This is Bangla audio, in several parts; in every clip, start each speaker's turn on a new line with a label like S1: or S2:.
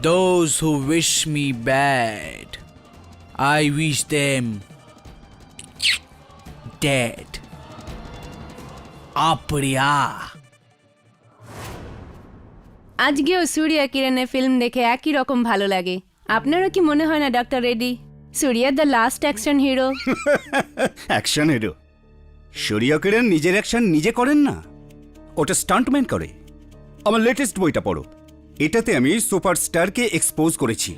S1: Those who wish me bad, I wish them dead. Apriya.
S2: আজকেও সূর্যা কিরণের ফিল্ম দেখে একই রকম ভালো লাগে। আপনারও কি মনে হয় না doctor Reddy, Surya the last action hero?
S3: Action hero? Surya Kiran নিজের অ্যাকশন নিজে করেন না, ওটা স্টান্টম্যান করে। আমার লেটেস্ট বইটা পড়ো, এটাতে আমি সুপারস্টারকে এক্সপোজ করেছি।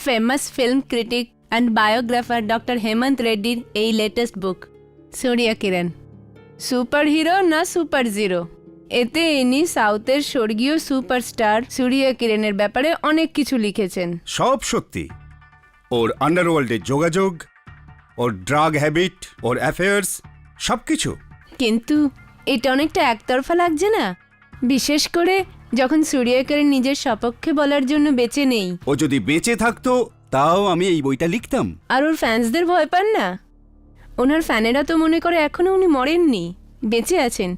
S2: Famous film critic and biographer doctor Hemant রেড্ডির এই latest book Surya Kiran, super hero না সুপার জিরো। এতে ইনি সাউথের স্বর্গীয় সুপারস্টার সূর্যা কিরণের ব্যাপারে অনেক কিছু লিখেছেন।
S3: সব সত্যি, ওর আন্ডারওয়ার্ল্ডের যোগাযোগ, ওর ড্রাগ হ্যাবিট, ওর অ্যাফেয়ার্স, সব কিছু।
S2: কিন্তু এটা অনেকটা একতরফা লাগছে না? বিশেষ করে যখন সূর্যা কিরণ নিজের সপক্ষে বলার জন্য বেঁচে নেই।
S3: ও যদি বেঁচে থাকতো তাও আমি এই বইটা লিখতাম।
S2: আর ওর ফ্যান্সদের ভয় পান না? ওনার ফ্যানেরা তো মনে করে এখনো উনি মরেননি, বেঁচে আছেন,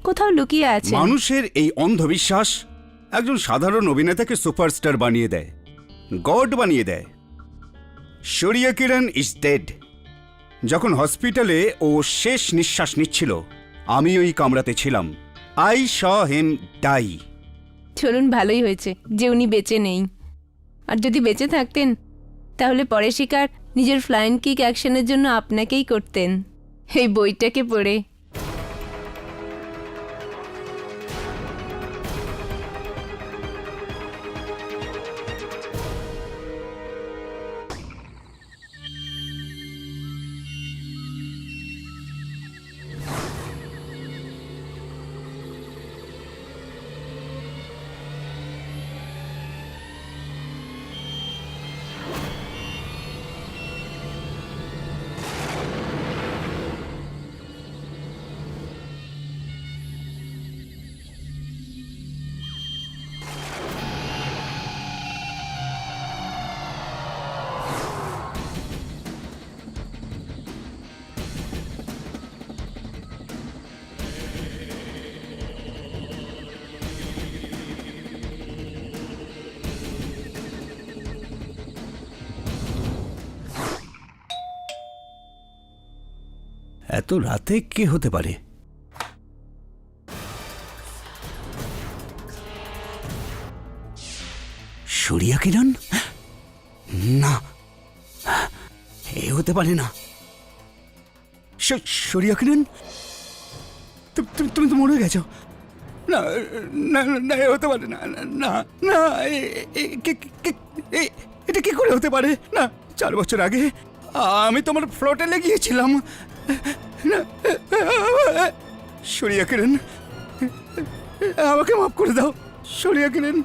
S2: কোথাও লুকিয়ে আছেন।
S3: মানুষের এই অন্ধবিশ্বাস একজন সাধারণ অভিনেতাকে সুপারস্টার বানিয়ে দেয়, গড বানিয়ে দেয়। সূর্য কিরণ ইজ ডেড। যখন হসপিটালে ও শেষ নিঃশ্বাস নিচ্ছিল, আমি ওই কামরাতে ছিলাম। I saw him die.
S2: চলুন, ভালোই হয়েছে যে উনি বেঁচে নেই। আর যদি বেঁচে থাকতেন তাহলে পরে শিকার নিজের ফ্লাইং কিক অ্যাকশনের জন্য আপনাকেই করতেন, এই বইটাকে পড়ে।
S3: এত রাতে কে হতে পারে? সূর্য কিরণ? না, এ হতে পারে না। সূর্য কিরণ, তুমি তো মরে গেছো। না না না, এ হতে পারে না। না না, এটা কি করে হতে পারে? না, 4 বছর আগে আমি তোমার ফ্লোটে গিয়েছিলাম। সূর্য কিরণ, আমাকে মাফ করে দাও। সূর্য কিরণ,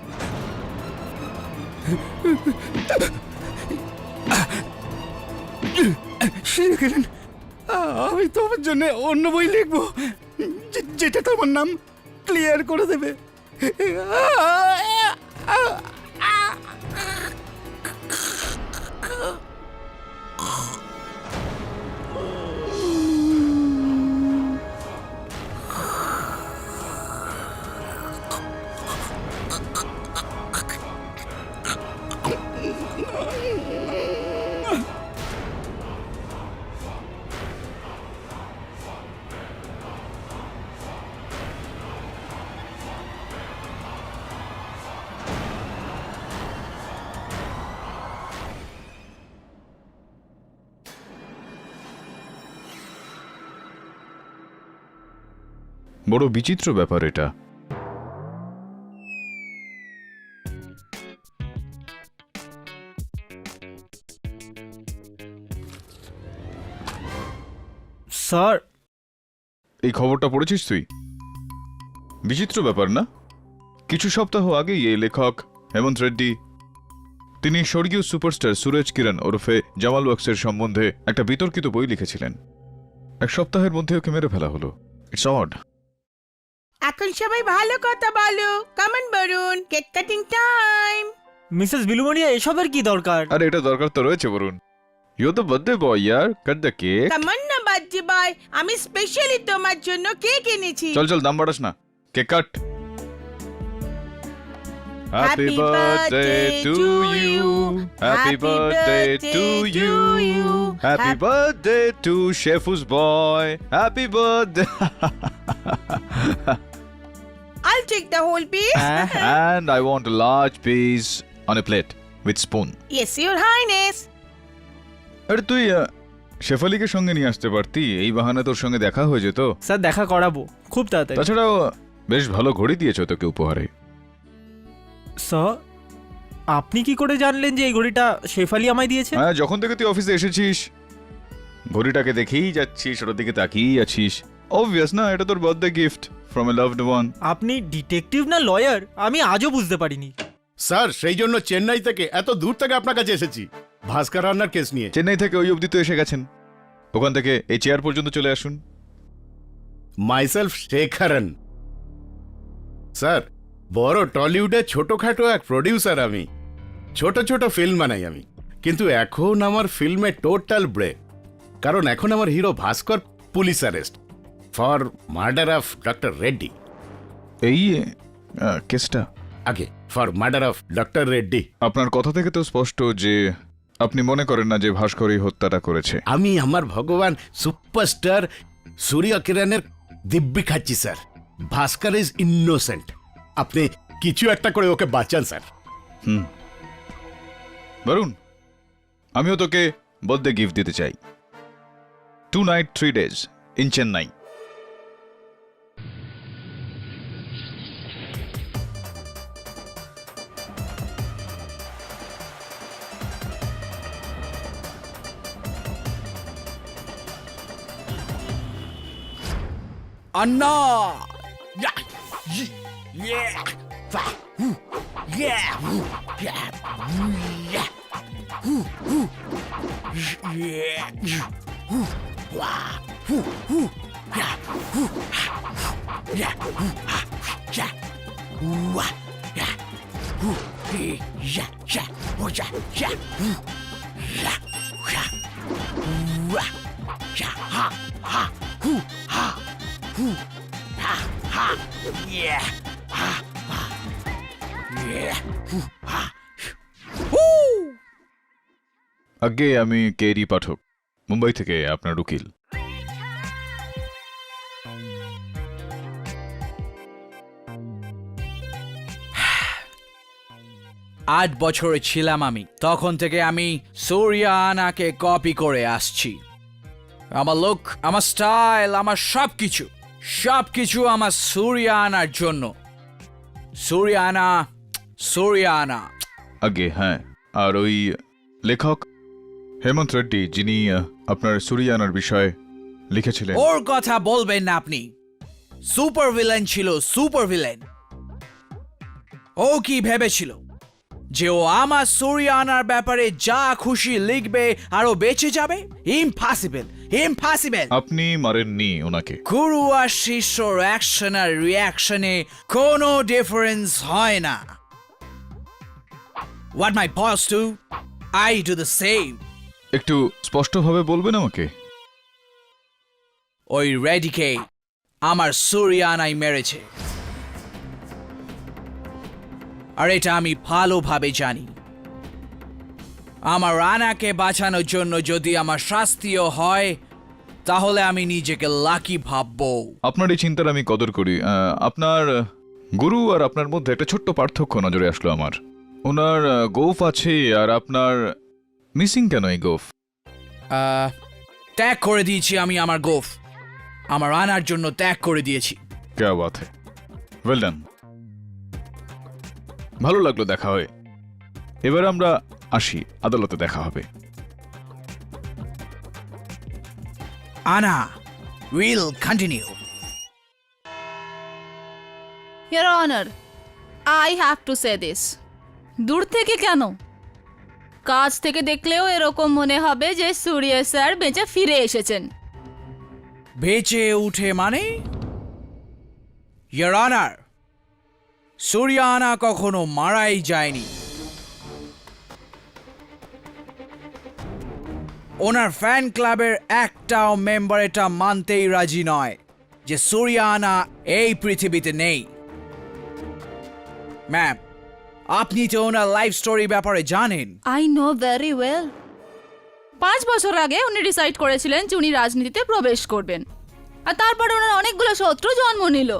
S3: সূর্য কিরণ, আমি তোমার জন্য অন্য বই লিখবো যেটা তোমার নাম ক্লিয়ার করে দেবে।
S4: বড় বিচিত্র ব্যাপার এটা।
S1: স্যার,
S4: এই খবরটা পড়েছিস তুই? বিচিত্র ব্যাপার না? কিছু সপ্তাহ আগেই এই লেখক হেমন্ত রেড্ডি, তিনি স্বর্গীয় সুপারস্টার সুরজ কিরণ ওরফে জামাল বক্সের সম্বন্ধে একটা বিতর্কিত বই লিখেছিলেন। 1 সপ্তাহের মধ্যে ওকে মেরে ফেলা হলো। It's odd.
S5: এখন সবাই ভালো কথা বলো, come on Varun, cake cutting time.
S6: Mrs বিলুমণিয়া, এসবের কি দরকার?
S4: আরে এটা দরকার তো রয়েছে Varun. You the birthday boy ইয়ার, কাট দ্য কেক।
S5: কমন না বাজি বয়, আমি স্পেশালি তোমার জন্য কেক এনেছি।
S4: চল চল, দাম বাড়াস না, cake cut. Happy birthday to you. Happy birthday to you. Happy birthday to Shefus boy. Happy birthday.
S5: I'll take the whole piece.
S4: And I want a large piece on a plate with spoon.
S5: Yes, your highness.
S4: আরে তুই শেফালিকে সঙ্গে নিয়ে আসতে পারতি, এই বাহানা তোর সঙ্গে দেখা হয়ে যেত।
S6: স্যার দেখা করাবো খুব তাড়াতাড়ি।
S4: তাছাড়াও বেশ ভালো ঘড়ি দিয়েছো তোকে উপহারে।
S6: স্যার আপনি কি করে জানলেন যে এই ঘড়িটা শেফালি আমায় দিয়েছে?
S4: হ্যাঁ, যখন থেকে তুই অফিসে এসেছিস ঘড়িটাকে দেখেই যাচ্ছিস, ওটার দিকে তাকিয়েই আছিস। অবভিয়াস না, এটা তোর birthday gift from a loved one.
S6: আপনি ডিটেকটিভ না লয়ার আমি আজও বুঝতে পারিনি।
S7: স্যার সেই জন্য চেন্নাই থেকে এত দূর থেকে আপনার কাছে এসেছি ভাস্কর রান্নার কেস নিয়ে।
S4: চেন্নাই থেকে ওই অবধি তো এসে গেছেন, ওখান থেকে এই চেয়ার পর্যন্ত চলে আসুন।
S7: মাইসেলফ শেখরন। স্যার বড় টলিউডের ছোটখাটো এক প্রডিউসার আমি, ছোট ছোট ফিল্ম বানাই আমি, কিন্তু এখন আমার ফিল্মে টোটাল ব্রেক, কারণ এখন আমার hero Bhaskar police arrest for murder of doctor Reddy.
S4: এই কেসটা
S7: আগে for murder of doctor Reddy.
S4: আপনার কথা থেকে তো স্পষ্ট যে আপনি মনে করেন না যে ভাস্কর এই হত্যাটা করেছে।
S7: আমি আমার ভগবান সুপারস্টার সূর্য কিরণের দিব্যি খাচ্ছি স্যার। ভাস্কর ইজ ইনোসেন্ট, আপনি কিছু একটা করে ওকে বাঁচান স্যার।
S4: বরুণ, আমিও তোকে বার্থডে গিফট দিতে চাই। 2 night 3 days in Chennai.
S1: Anna!
S4: আগে আমি কেরি পাঠক, মুম্বাই থেকে আপনার উকিল।
S1: 8 বছরে ছিলাম আমি, তখন থেকে আমি সূর্যানাকে কপি করে আসছি। আমার লুক, আমার স্টাইল, আমার সবকিছু আমার সূর্যানার জন্য। সূর্যানা।
S4: আগে হ্যাঁ, আর ওই লেখক হেমন্ত রেড্ডি যিনি আপনার সূর্যানার বিষয়ে লিখেছিলেন,
S1: ওর কথা বলবেন না আপনি। সুপার ভিলেন ছিল, সুপার ভিলেন। ও কি ভেবেছিল যে ও আমার সূর্যানার ব্যাপারে যা খুশি লিখবে আর ও বেঁচে যাবে? ইম্পসিবল।
S4: আপনি মারেননি ওনাকে।
S1: গুরু আর শিষ্যর অ্যাকশন আর রিয়াকশনে কোনো ডিফারেন্স হয় না। What my boss do, I do the same.
S4: একটু স্পষ্টভাবে বলবেন আমাকে?
S1: ওই রেডিকে আমার সূর্যানাই মেরেছে, আর এটা আমি ভালোভাবে জানি। আমার রানাকে বাঁচানোর জন্য যদি আমার শাস্তিও হয়, তাহলে আমি নিজেকে লাকি ভাববো।
S4: আপনার এই চিন্তার আমি কদর করি। আপনার গুরু আর আপনার মধ্যে একটা ছোট্ট পার্থক্য নজরে আসলো আমার। ওনার গোফ আছে আর আপনার মিসিং কেন এই গোফ?
S1: ত্যাগ করে দিয়েছি আমি আমার গোফ, আমার রানার জন্য ত্যাগ করে দিয়েছি।
S4: ক্যা বাত হ্যায়, ওয়েল ডান। ভালো লাগলো দেখা হয়ে। এবার আমরা আসি, আদালতে দেখা হবে।
S1: Anna, we'll continue.
S8: Your Honor, I have to say this. দূর থেকে কেন, কাছ থেকে দেখলেও এরকম মনে হবে যে সূর্য স্যার বেঁচে ফিরে এসেছেন।
S1: বেঁচে উঠে মানে? Your Honor, সূর্যানা কখনো মারাই যায়নি। ওনার ফ্যান ক্লাবের একটাও মেম্বার এটা মানতেই রাজি নয় যে সূর্যানা এই পৃথিবীতে নেই। ম্যাম, আপনি তো ওনার লাইফ স্টোরি ব্যাপারে জানেন।
S8: I know very well. 5 বছর আগে উনি ডিসাইড করেছিলেন যে উনি রাজনীতিতে প্রবেশ করবেন, আর তারপর ওনার অনেকগুলো শত্রু জন্ম নিল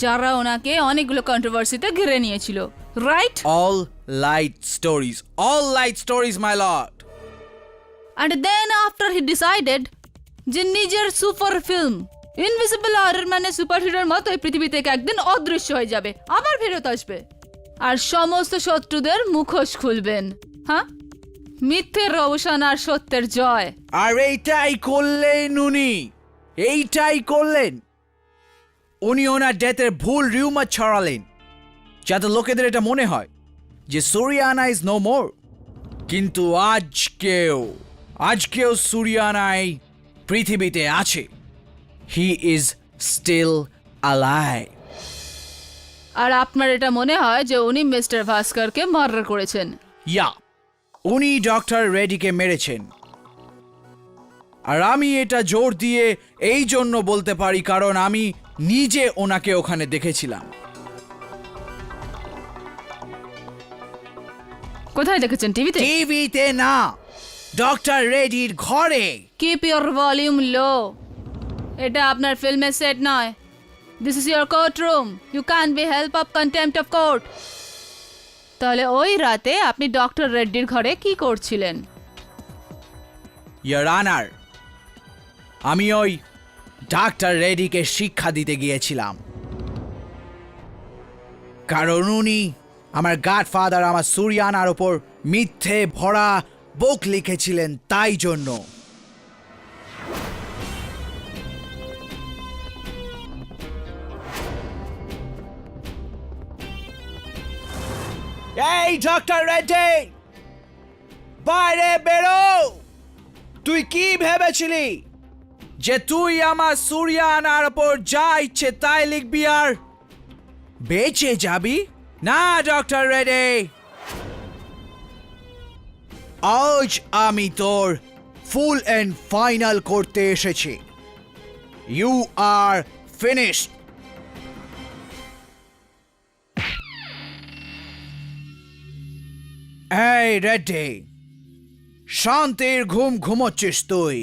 S8: যারা ওনাকে অনেকগুলো কন্ট্রোভার্সিতে ঘিরে নিয়েছিল, right?
S1: All light stories my lord.
S8: And then after he decided যে নিজের সুপার ফিল্ম ইনভিজিবল আয়রন ম্যানের সুপারহিরোর মতো এই পৃথিবী থেকে একদিন অদৃশ্য হয়ে যাবে, আবার ফেরত আসবে আর সমস্ত শত্রুদের মুখোশ খুলবেন। হ্যাঁ, মিথ্যের অবসান আর সত্যের জয়।
S1: আর এইটাই করলেন উনি ওনার ডেথের ভুল রিউমার ছড়ালেন যাতে লোকেদের এটা মনে হয় যে সুরিয়ানা ইজ নো মোর। কিন্তু আজকেও সুরিয়ানাই পৃথিবীতে আছে। He is still alive.
S8: আর আপনার এটা মনে হয় যে উনি মিস্টার ভাস্করকে মার্ডার করেছেন?
S1: ইয়া, উনি ডক্টর রেড্ডিকে মেরেছেন। আর আমি এটা জোর দিয়ে এই জন্য বলতে পারি কারণ আমি নিজে ওনাকে ওখানে দেখেছিলাম।
S8: কোথায় দেখেছেন? টিভিতে?
S1: টিভিতে না, ডক্টর রেড্ডির ঘরে।
S8: Keep your volume low. এটা আপনার ফিল্মের সেট নয়। This is your court room. You can be help of contempt of court. তাহলে ওই রাতে আপনি ডক্টর রেড্ডির ঘরে কি করছিলেন?
S1: ইয়োর অনার, আমি ওই ডাক্তার রেড্ডিকে শিক্ষা দিতে গিয়েছিলাম কারণ উনি আমার গডফাদার আমার সুরিয়ানার ওপর মিথ্যে ভরা বুক লিখেছিলেন, তাই জন্য। এই ডক্টর রেড্ডি, বাইরে বেরো। তুই কি ভেবেছিলি যে তুই আমার সুরিয়ানার ওপর যা ইচ্ছে তাই লিখবি আর বেঁচে যাবি? না ডক্টর রেড্ডি, আজ আমি তোর ফুল এন্ড ফাইনাল করতে এসেছি। You are finished. এই রেড্ডি, শান্তির ঘুম ঘুমোচ্ছিস তুই?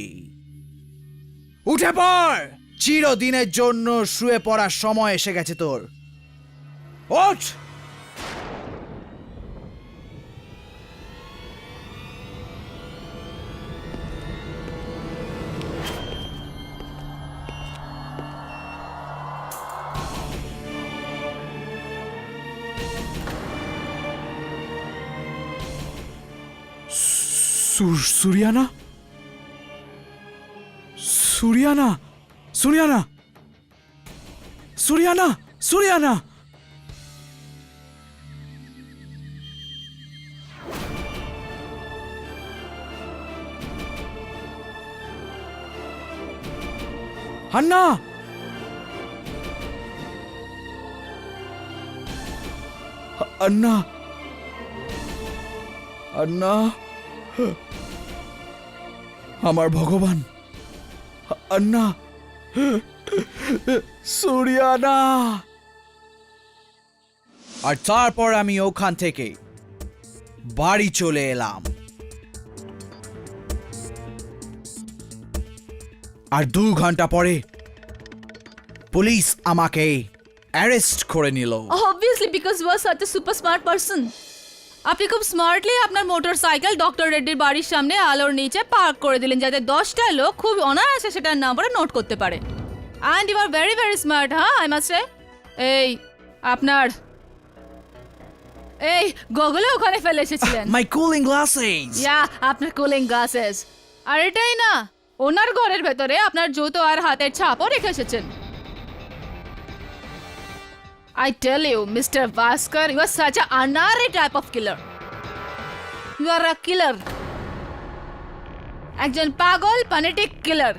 S1: উঠে পড়, চিরদিনের জন্য শুয়ে পড়ার সময় এসে গেছে তোর। ওঠ। সুরিয়ানা, সুরিয়ানা, সুরিয়ানা, সুরিয়ানা, সুরিয়ানা। হান্না, আন্না, আন্না, আমার ভগবান, আন্না, সুরিয়ানা। আর তারপর আমি ওখান থেকে বাড়ি চলে এলাম। আর 2 ঘন্টা পরে পুলিশ আমাকে অ্যারেস্ট করে নিল।
S8: Obviously because you are such a super smart person. আপনি খুব স্মার্টলি আপনার মোটরসাইকেল ডক্টর রেড্ডির বাড়ির সামনে আলোর নিচে পার্ক করে দিলেন যাতে 10টা লোক খুব অনায়াসে সেটার নাম্বার নোট করতে পারে। And you are very very smart. হ্যাঁ, আই মাস্ট সে। এই আপনার এই গগলে ওখানে ফেলে এসেছিলেন।
S1: মাই কুলিং গ্লাসেস।
S8: ইয়া, আপনার কুলিং গ্লাসেস। আর এটাই না, ওনার ঘরের ভেতরে আপনার জুতো আর হাতের ছাপও রেখে এসেছেন। I tell you, Mr. Vaskar, you are such an unary type of killer. You are a killer. একজন পাগল ফ্যানেটিক কিলার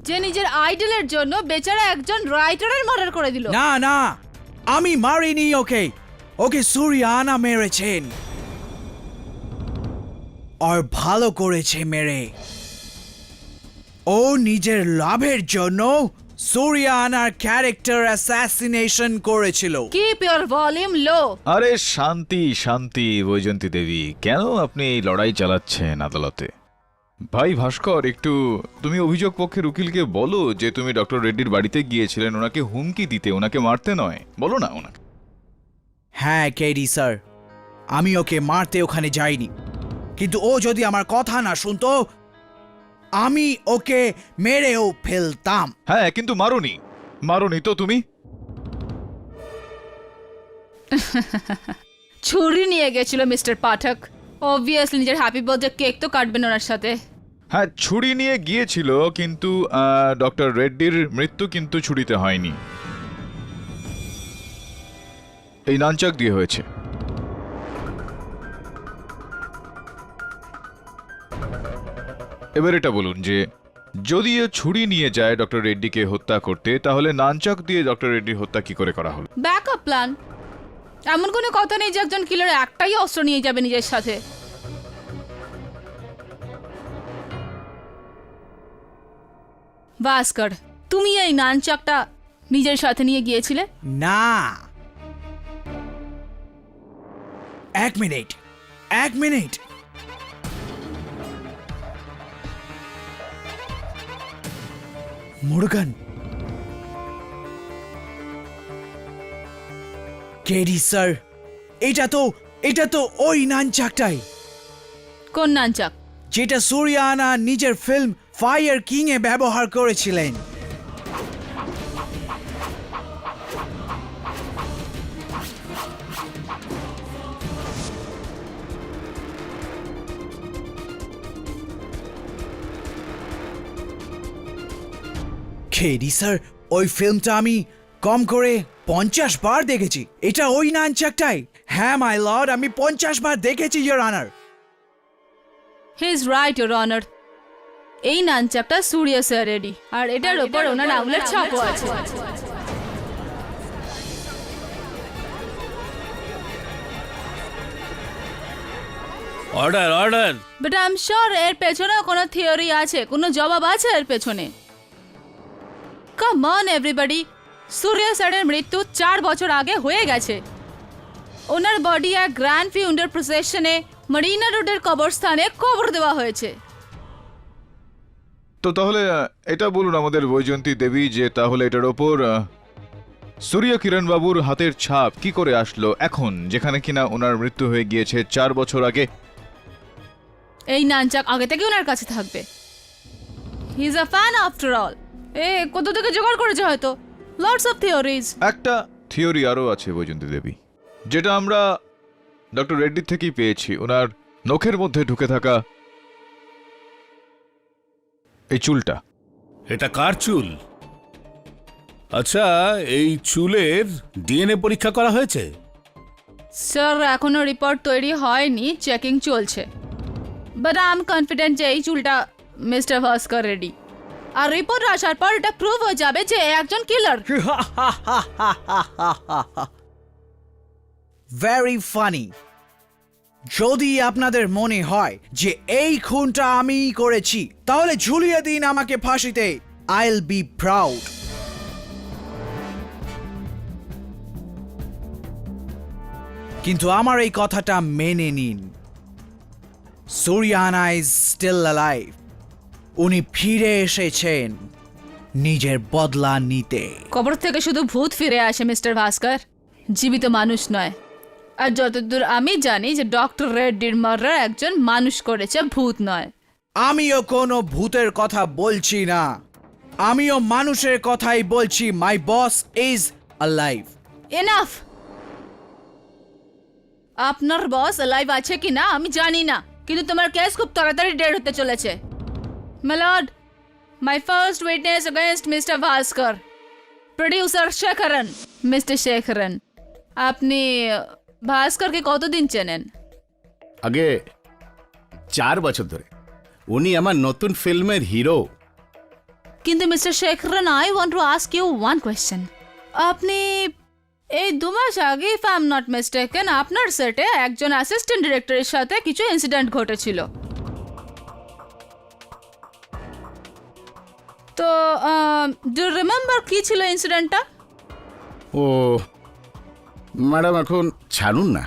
S8: যে নিজের আইডলের জন্য বেচারা একজন রাইটারের মার্ডার করে দিল।
S1: না না, আমি মারিনি ওকে, ওকে সুরিয়ানা মেরেছেন। আর ভালো করেছে মেরে। ও নিজের লাভের জন্য সুরিয়ানার ক্যারেক্টার অ্যাসাসিনেশন করেছিল।
S8: কিপ ইওর ভলিউম লো।
S4: আরে শান্তি শান্তি বৈজন্তী দেবী, কেন আপনি এই লড়াই চালাচ্ছেন আদালতে? ভাই ভাস্কর, একটু তুমি অভিযোগ পক্ষের উকিলকে বলো যে তুমি ডক্টর রেড্ডির বাড়িতে গিয়েছিলেন ওনাকে হুমকি দিতে, ওনাকে মারতে নয়। বলো না ওনাকে।
S1: হ্যাঁ কেডি স্যার, আমি ওকে মারতে ওখানে যাইনি, কিন্তু ও যদি আমার কথা না শুনতো আমি ওকে মেরেও ফেলতাম।
S4: হ্যাঁ, কিন্তু মারোনি তো তুমি।
S8: ছুরি নিয়ে গেছিল মিস্টার পাঠক। অবভিয়াসলি নিজের হ্যাপি বার্থডে কেক তো কাটবেন ওনার সাথে।
S4: হ্যাঁ, ছুরি নিয়ে গিয়েছিল, কিন্তু ডক্টর রেড্ডির মৃত্যু কিন্তু ছুরিতে হয়নি, এই নানচাক দিয়ে হয়েছে। এবার এটা বলুন যে যদি এ ছুরি নিয়ে যায় ডক্টর রেড্ডিকে হত্যা করতে, তাহলে নানচাক দিয়ে ডক্টর রেড্ডির হত্যা কি করে করা হলো?
S8: Backup plan. এমন কোনো কথা নেই যে একজন কিলার একটাই অস্ত্র নিয়ে যাবে নিজের সাথে। ভাস্কর, তুমি এই নানচাকটা নিজের সাথে নিয়ে গিয়েছিলে?
S1: না, এক মিনিট। মুরগান, কেডি স্যার, এটা তো ওই নানচাকটাই,
S8: কোন নানচাক?
S1: যেটা সুরিয়ানা নিজের ফিল্ম ফায়ার কিং এ ব্যবহার করেছিলেন। কেডি স্যার, ওই ফিল্মটা আমি কম করে 50 বার দেখেছি। এটা ওই নানচাকটাই। হ্যাঁ মাই লর্ড, আমি 50 বার দেখেছি your honour.
S8: He is right your honour. এই নানচাকটা সুরিয়া স্যার রেডি, আর এটার উপর ওনার আঙুলের ছাপও আছে।
S9: Order.
S8: But I am sure এর পেছনে কোনো থিওরি আছে, কোনো জবাব আছে এর পেছনে। কাম অন এভরিবডি, সুরিয়া স্যারের মৃত্যু 4 বছর আগে হয়ে গেছে। ওনার বডি এক গ্র্যান্ড ফিউন্ডার প্রসেশনে মরিনা রোডের কবরস্থানে কবর দেওয়া হয়েছে।
S4: তো তাহলে এটা বলুন আমাদের বৈজন্তী দেবী যে তাহলে এটার ওপর সূর্য কিরণ বাবুর হাতের ছাপ কি করে আসলো এখন, যেখানে কিনা ওনার মৃত্যু হয়ে গিয়েছে 4 বছর আগে?
S8: এই নানচাক আগে থেকে ওনার কাছে থাকবে। হি is a fan after all. কত থেকে জোগাড় করেছে হয়তো। Lots of theories.
S4: একটা থিওরি আরও আছে বৈজন্তী দেবী, যেটা আমরা ডক্টর রেড্ডির থেকেই পেয়েছি। ওনার নখের মধ্যে ঢুকে থাকা এই চুলটা।
S9: এটা কার চুল? আচ্ছা, এই চুলের ডিএনএ পরীক্ষা করা হয়েছে?
S8: স্যার, এখনো রিপোর্ট তৈরি হয়নি, চেকিং চলছে। বাট আই এম কনফিডেন্ট যে এই চুলটা মিস্টার ভাস্কর রেডি। আর রিপোর্ট আসার পর এটা প্রুভ হয়ে যাবে যে একজন কিলার।
S1: Very funny. যদি আপনাদের মনে হয় যে এই খুনটা আমি করেছি, তাহলে ঝুলিয়ে দিন আমাকে ফাঁসিতে। আইল বি প্রাউড। কিন্তু আমার এই কথাটা মেনে নিন, সুরিয়ানা ইজ স্টিল অ্যালাইভ। উনি ফিরে এসেছেন নিজের বদলা নিতে।
S8: কবর থেকে শুধু ভূত ফিরে আসে মিস্টার ভাস্কর, জীবিত মানুষ নয়। আর যতদূর আমি জানি যে ডক্টর রেড্ডির মার্ডার একজন মানুষ করেছে, ভূত নয়।
S1: আমিও কোনো ভূতের কথা বলছি না, আমিও মানুষের কথাই বলছি। মাই বস ইজ অ্যালাইভ।
S8: এনাফ। আপনার বস অ্যালাইভ আছে কি না আমি জানি না, কিন্তু তোমার কেস খুব তাড়াতাড়ি ডেড হতে চলেছে। My lord, my first witness against mister Bhaskar, producer Shekharan. Mister Shekharan, আপনি ভাস্করকে কতদিন চেনেন?
S7: আগে 4 বছর ধরে। উনি আমার নতুন ফিল্মের হিরো।
S8: কিন্তু mister Shekharan, I want to ask you one question. আপনি এই 2 মাস আগে, if I am not mistaken, আপনার সেটে একজন অ্যাসিস্ট্যান্ট ডিরেক্টরের সাথে কিছু ইনসিডেন্ট ঘটেছিল। তো ডু রিমেম্বার কি ছিল ইনসিডেন্টটা?
S7: ও ম্যাডাম এখন ছাড়ুন না।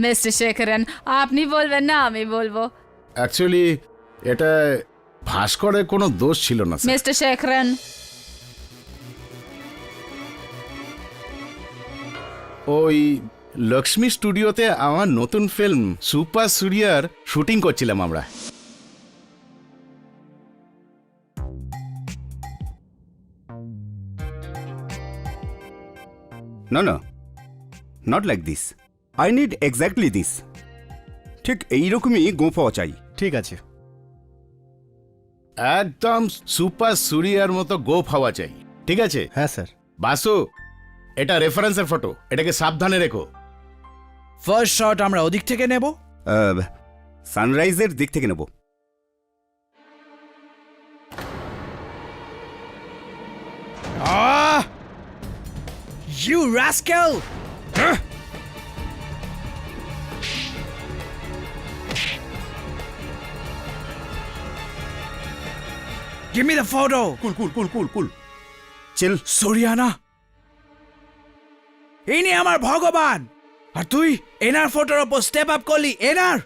S8: মিস্টার শেখরন, আপনি বলবেন না আমি বলবো?
S7: অ্যাকচুয়ালি এটা ভাস্করের কোনো দোষ ছিল না স্যার।
S8: মিস্টার শেখরন,
S7: ওই লক্ষ্মী স্টুডিওতে আমার নতুন ফিল্ম সুপার সুরিয়ার শুটিং করছিলাম আমরা।
S3: No, no. Not like this. I need exactly this. ঠিক এইরকমই গো পাওয়া চাই।
S6: ঠিক আছে।
S7: একদম সুপার সুরিয়ার মতো গোপ হওয়া চাই, ঠিক আছে?
S6: হ্যাঁ স্যার।
S7: বাসু, এটা রেফারেন্সের ফটো, এটাকে সাবধানে রেখো।
S1: ফার্স্ট শট আমরা ওদিক থেকে নেব।
S3: সানরাইজের দিক থেকে নেব।
S1: You rascal! Give me the photo.
S3: Cool chill.
S1: সরিয়ানা, ইনি আমার ভগবান, আর তুই এনার ফটোর ওপর স্টেপ আপ করলি। এনার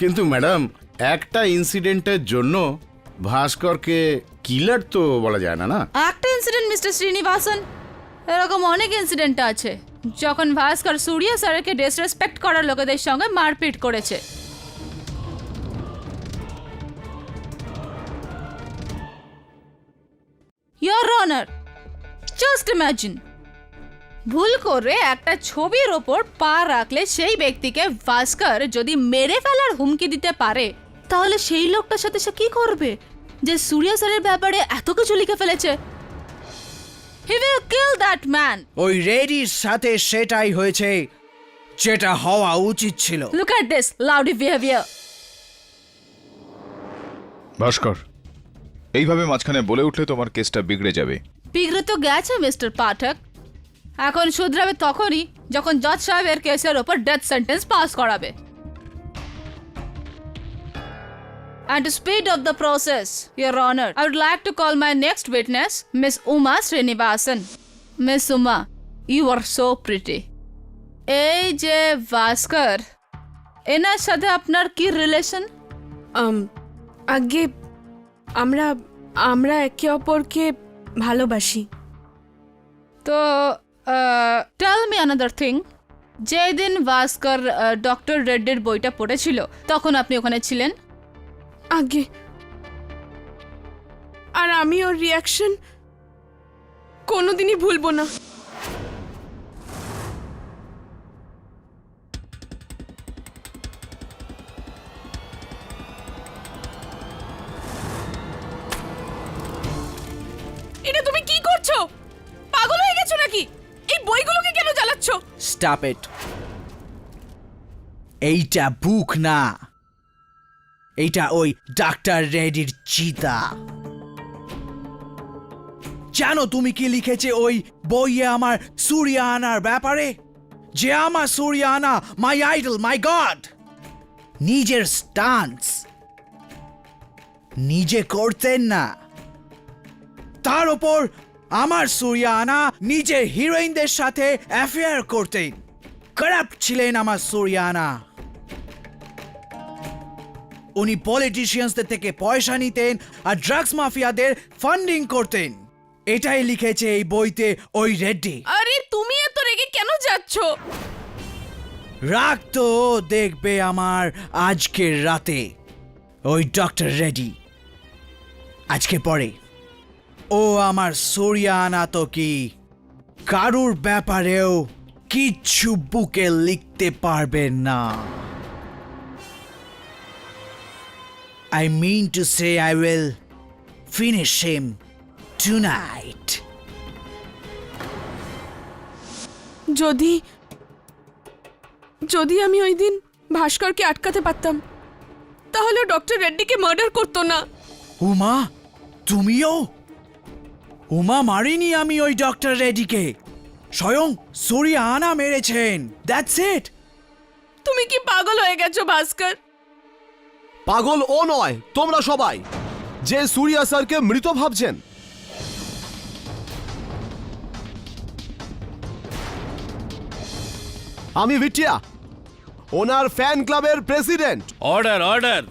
S7: কিন্তু ম্যাডাম, একটা ইনসিডেন্টের জন্য ভাস্করকে কিলার তো বলা যায় না, না?
S8: একটা ইনসিডেন্ট মিস্টার শ্রীনিবাসন, এরকম অনেক ইনসিডেন্ট আছে যখন ভাস্কর সূর্য স্যারকে ডিসরেসপেক্ট করার লোকেদের সঙ্গে মারপিট করেছে। ইয়োর অনার, জাস্ট ইমাজিন, ভুল করে একটা ছবির ওপর পা রাখলে সেই ব্যক্তিকে ভাস্কর যদি মেরে ফেলার হুমকি দিতে পারে, তাহলে সেই লোকটার সাথে সে কি করবে যে সূর্য স্যারের ব্যাপারে এত কিছু লিখে ফেলেছে? He will kill that man.
S1: ওই রেডির সাথে সেটাই হয়েছে যেটা হওয়া উচিত ছিল।
S8: Look at this loudy behavior.
S4: ভাস্কর, এইভাবে মাঝখানে বলে উঠলে তোমার কেসটা বিগড়ে যাবে।
S8: বিগড়ে তো গেছে মিস্টার পাঠক, এখন শুধরাবে তখনই যখন জজ সাহেবের কেসের ওপর ডেথ সেন্টেন্স পাস করাবে। And to speed up the process, Your Honor, I would like to call my next witness, Miss Uma Srinivasan. Miss Uma, you are so pretty. এই যে ভাস্কর, এনার সাথে আপনার কি রিলেশন?
S10: আগে আমরা আমরা একে অপরকে ভালোবাসি।
S8: তো টেল মি অ্যানাদার থিং, যেদিন ভাস্কর ডক্টর রেড্ডির বইটা পড়েছিল তখন আপনি ওখানে ছিলেন?
S10: আগে আর আমি ওর রিয়াকশন কোনোদিনই ভুলবো না। এটা তুমি কি করছো? পাগল হয়ে গেছো নাকি? এই বইগুলোকে কেন জ্বালাচ্ছ?
S1: Stop it. এইটা বুক না, এইটা ওই ডাক্তার রেডির চিতা। জানো তুমি কি লিখেছে ওই বইয়ে আমার সূর্যানার ব্যাপারে? যে আমার সূর্যানা মাই আইডল, মাই গড। নিজের স্টান্স নিজে করতেন না, তার উপর আমার সূর্যানা নিজের হিরোইনদের সাথে অ্যাফেয়ার করতেন। কারাপ্ট ছিলেন আমার সূর্যানা। উনি পলিটিশিয়ানসদের থেকে পয়সা নিতেন আর ড্রাগস মাফিয়াদের ফান্ডিং করতেন। এটাই লিখেছে এই বইতে ওই রেড্ডি।
S10: আরে তুমি এত রেগে কেন যাচ্ছ?
S1: রাগ তো দেখবে আমার আজকের রাতে ওই ডক্টর রেড্ডি। আজকে পরে ও আমার সূর্যানা তো কি কারুর ব্যাপারেও কিচ্ছু বুকে লিখতে পারবে না। I mean to say I will finish him tonight.
S10: যদি আমি ওই দিন ভাস্করকে আটকাতে পারতাম তাহলে ডক্টর রেড্ডিকে মার্ডার করতো না।
S1: উমা, তুমিও? উমা মারিনি আমি ওই ডক্টর রেড্ডিকে, স্বয়ং সূর্যানা মেরেছেন। That's it.
S10: তুমি কি পাগল হয়ে গেছো ভাস্কর?
S11: পাগল ও নয়, তোমরা সবাই যে সূর্যা স্যারকে মৃত ভাবছেন। আমি ভিটিয়া, ওনার ফ্যান ক্লাবের প্রেসিডেন্ট।
S9: অর্ডার অর্ডার,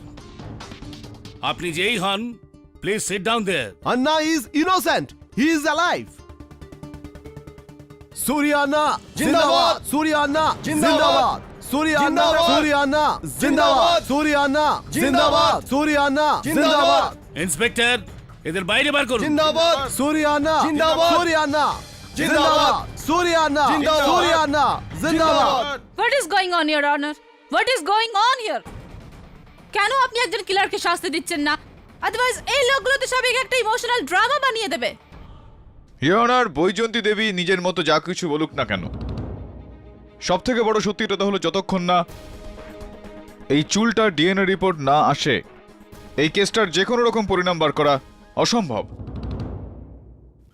S9: আপনি যেই হন, please sit down there.
S11: Anna is innocent. He is alive. Suryana Zindabad. Suryana Zindabad. Suryana Suryana Zindabad. Suryana Zindabad. Suryana Zindabad.
S9: Inspector, এদের বাইরে বার করুন।
S11: Zindabad. Suryana Zindabad. Suryana Zindabad. Suryana Suryana Zindabad.
S8: What is going on your honour? What is going on here? কেন আপনি একজন কিলারকে শাস্তি দিচ্ছেন না? আদারওয়াইজ এই লোকগুলো তো সব একটা ইমোশনাল ড্রামা বানিয়ে দেবে।
S4: ইওর অনার, বৈজয়ন্তী দেবী নিজের মতো যা কিছু বলুক না কেন, সব থেকে বড় সত্যিটা তো হলো যতক্ষণ না এই চুলটার ডিএনএ রিপোর্ট না আসে, এই কেসটার যে কোনো রকম পরিণাম বার করা অসম্ভব।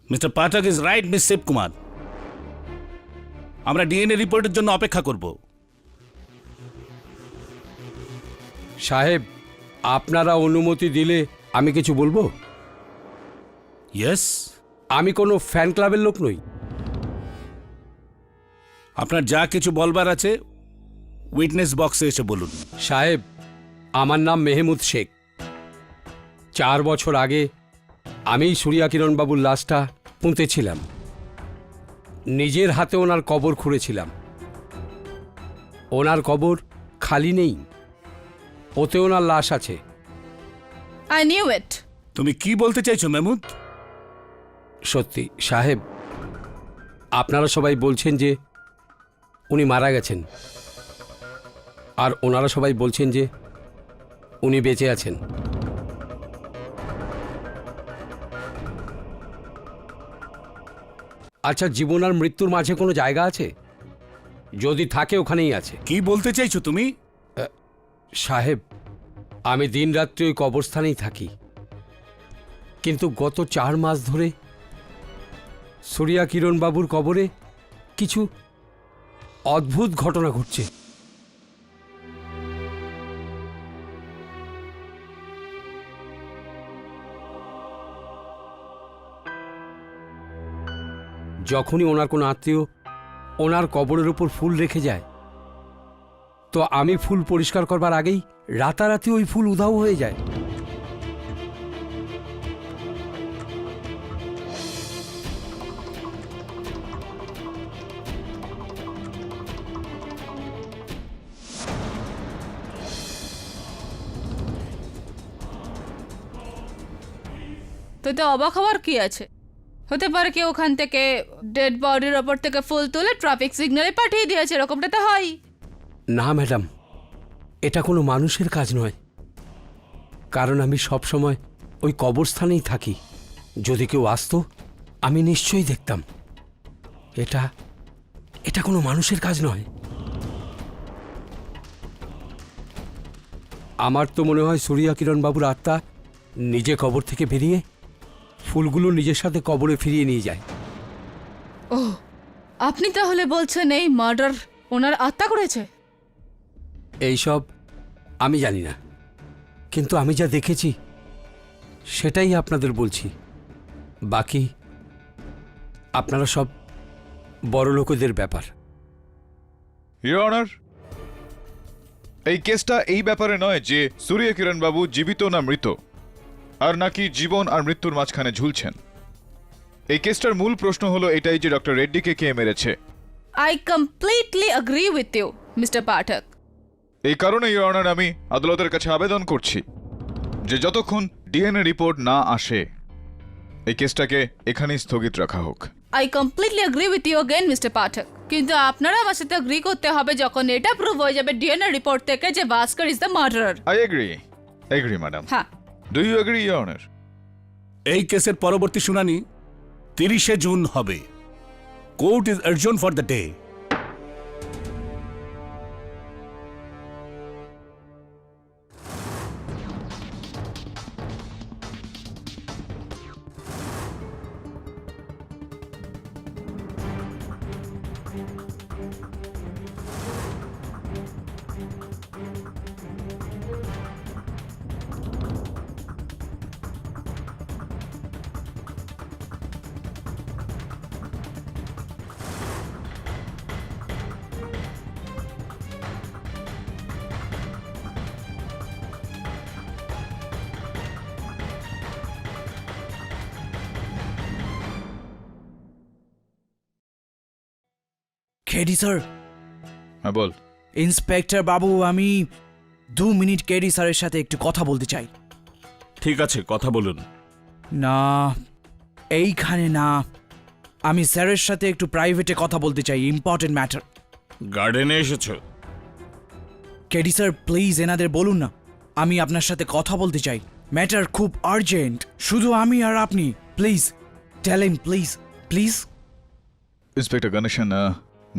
S9: Mister Pathak is right, miss Shivakumar. আমরা ডিএনএ রিপোর্টের জন্য অপেক্ষা করব।
S12: সাহেব, আপনারা অনুমতি দিলে আমি কিছু বলবো?
S9: ইয়েস।
S12: আমি কোনো ফ্যান ক্লাবের লোক নই।
S9: আপনার যা কিছু বলবার আছে উইটনেস বক্সে এসে বলুন।
S12: সাহেব, আমার নাম মেহমুদ শেখ। 4 বছর আগে আমি সূর্যা কিরণ বাবুর লাশটা পুঁতেছিলাম। নিজের হাতে ওনার কবর খুঁড়েছিলাম। ওনার কবর খালি নেই, ওতে ওনার লাশ আছে।
S8: I knew it.
S9: তুমি কি বলতে চাইছো মেহমুদ?
S12: সত্যি সাহেব, আপনারা সবাই বলছেন যে উনি মারা গেছেন, আর ওনারা সবাই বলছেন যে উনি বেঁচে আছেন। আচ্ছা, জীবন আর মৃত্যুর মাঝে কোনো জায়গা আছে? যদি থাকে ওখানেই আছে।
S9: কি বলতে চাইছো তুমি?
S12: সাহেব, আমি দিনরাত্রি ওই কবরস্থানেই থাকি, কিন্তু গত 4 মাস ধরে সূর্যা কিরণ বাবুর কবরে কিছু অদ্ভুত ঘটনা ঘটছে। যখনই ওনার কোনো আত্মীয় ওনার কবরের উপর ফুল রেখে যায়, তো আমি ফুল পরিষ্কার করবার আগেই রাতারাতি ওই ফুল উধাও হয়ে যায়।
S8: তো তো অবাক হওয়ার কি আছে? হতে পারে কেউ ওখান থেকে ডেড বডির ওপর থেকে ফুল তুলে ট্রাফিক সিগন্যালে পাঠিয়ে দিয়েছে, এরকমটা তো হয়।
S12: না ম্যাডাম, এটা কোনো মানুষের কাজ নয়, কারণ আমি সব সময় ওই কবরস্থানেই থাকি। যদি কেউ আসতো আমি নিশ্চয়ই দেখতাম। এটা এটা কোনো মানুষের কাজ নয়। আমার তো মনে হয় সূর্যা কিরণ বাবুর আত্মা নিজে কবর থেকে বেরিয়ে ফুলগুলো নিজের সাথে কবরে ফিরিয়ে নিয়ে যায়।
S8: ও, আপনি তাহলে বলছেন এই মার্ডার ওনার আত্মা করেছে?
S12: এইসব আমি জানি না, কিন্তু আমি যা দেখেছি সেটাই আপনাদের বলছি। বাকি আপনারা সব বড় লোকেদের ব্যাপার।
S4: ইওর অনার, এই কেসটা এই ব্যাপারে নয় যে সূর্যা কিরণ বাবু জীবিত না মৃত, আর নাকি জীবন আর মৃত্যুর মাঝখানে ঝুলছেন। এই কেসটার মূল প্রশ্ন হলো এটাই যে ডক্টর রেড্ডিকে কে মেরেছে।
S8: I completely agree with you mister Pathak.
S4: এই কারণে ইওর অনার আমি আদালতের কাছে আবেদন করছি যে যতক্ষণ ডিএনএ রিপোর্ট না আসে এই কেসটাকে এখানেই স্থগিত রাখা হোক।
S8: I completely agree with you again mister Pathak, কিন্তু আপনারা আমার সাথে এগ্রি করতে হবে যখন এটা প্রুভ হয়ে যাবে ডিএনএ রিপোর্ট থেকে যে Bhaskar is the murderer.
S4: I agree madam.
S8: হ্যাঁ,
S4: do you agree your honour?
S9: এই কেসের পরবর্তী শুনানি 30শে জুন হবে। Court is adjourned for the day.
S1: KD sir,
S4: হ্যাঁ বল।
S1: ইন্সপেক্টর বাবু, আমি 2 মিনিট কেডি স্যারের সাথে একটু কথা বলতে চাই।
S9: ঠিক আছে, কথা বলুন।
S1: না, এইখানে না, আমি স্যারের সাথে একটু প্রাইভেটে কথা বলতে চাই, ইম্পর্টেন্ট ম্যাটার।
S9: গার্ডেনে এসেছো?
S1: কেডি স্যার প্লিজ এনাদের বলুন না, আমি আপনার সাথে কথা বলতে চাই, ম্যাটার খুব আর্জেন্ট, শুধু আমি আর আপনি, please tell him, please please.
S4: Inspector Ganeshan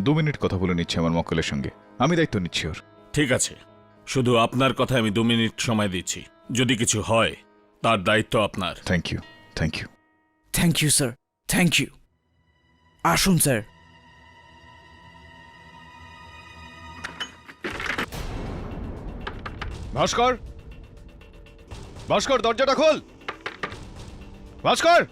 S4: 2 minute কথা বলে নিচ্ছে আমার মক্কেলের সঙ্গে, আমি দায়িত্ব নিচ্ছি ওর।
S9: ঠিক আছে, শুধু আপনার কথা আমি 2 মিনিট সময় দিচ্ছি। যদি কিছু হয় তার দায়িত্ব আপনার।
S4: Thank you, thank you.
S1: Thank you sir, thank you. আসুন স্যার।
S4: ভাস্কর, ভাস্কর দরজাটা খোল, ভাস্কর।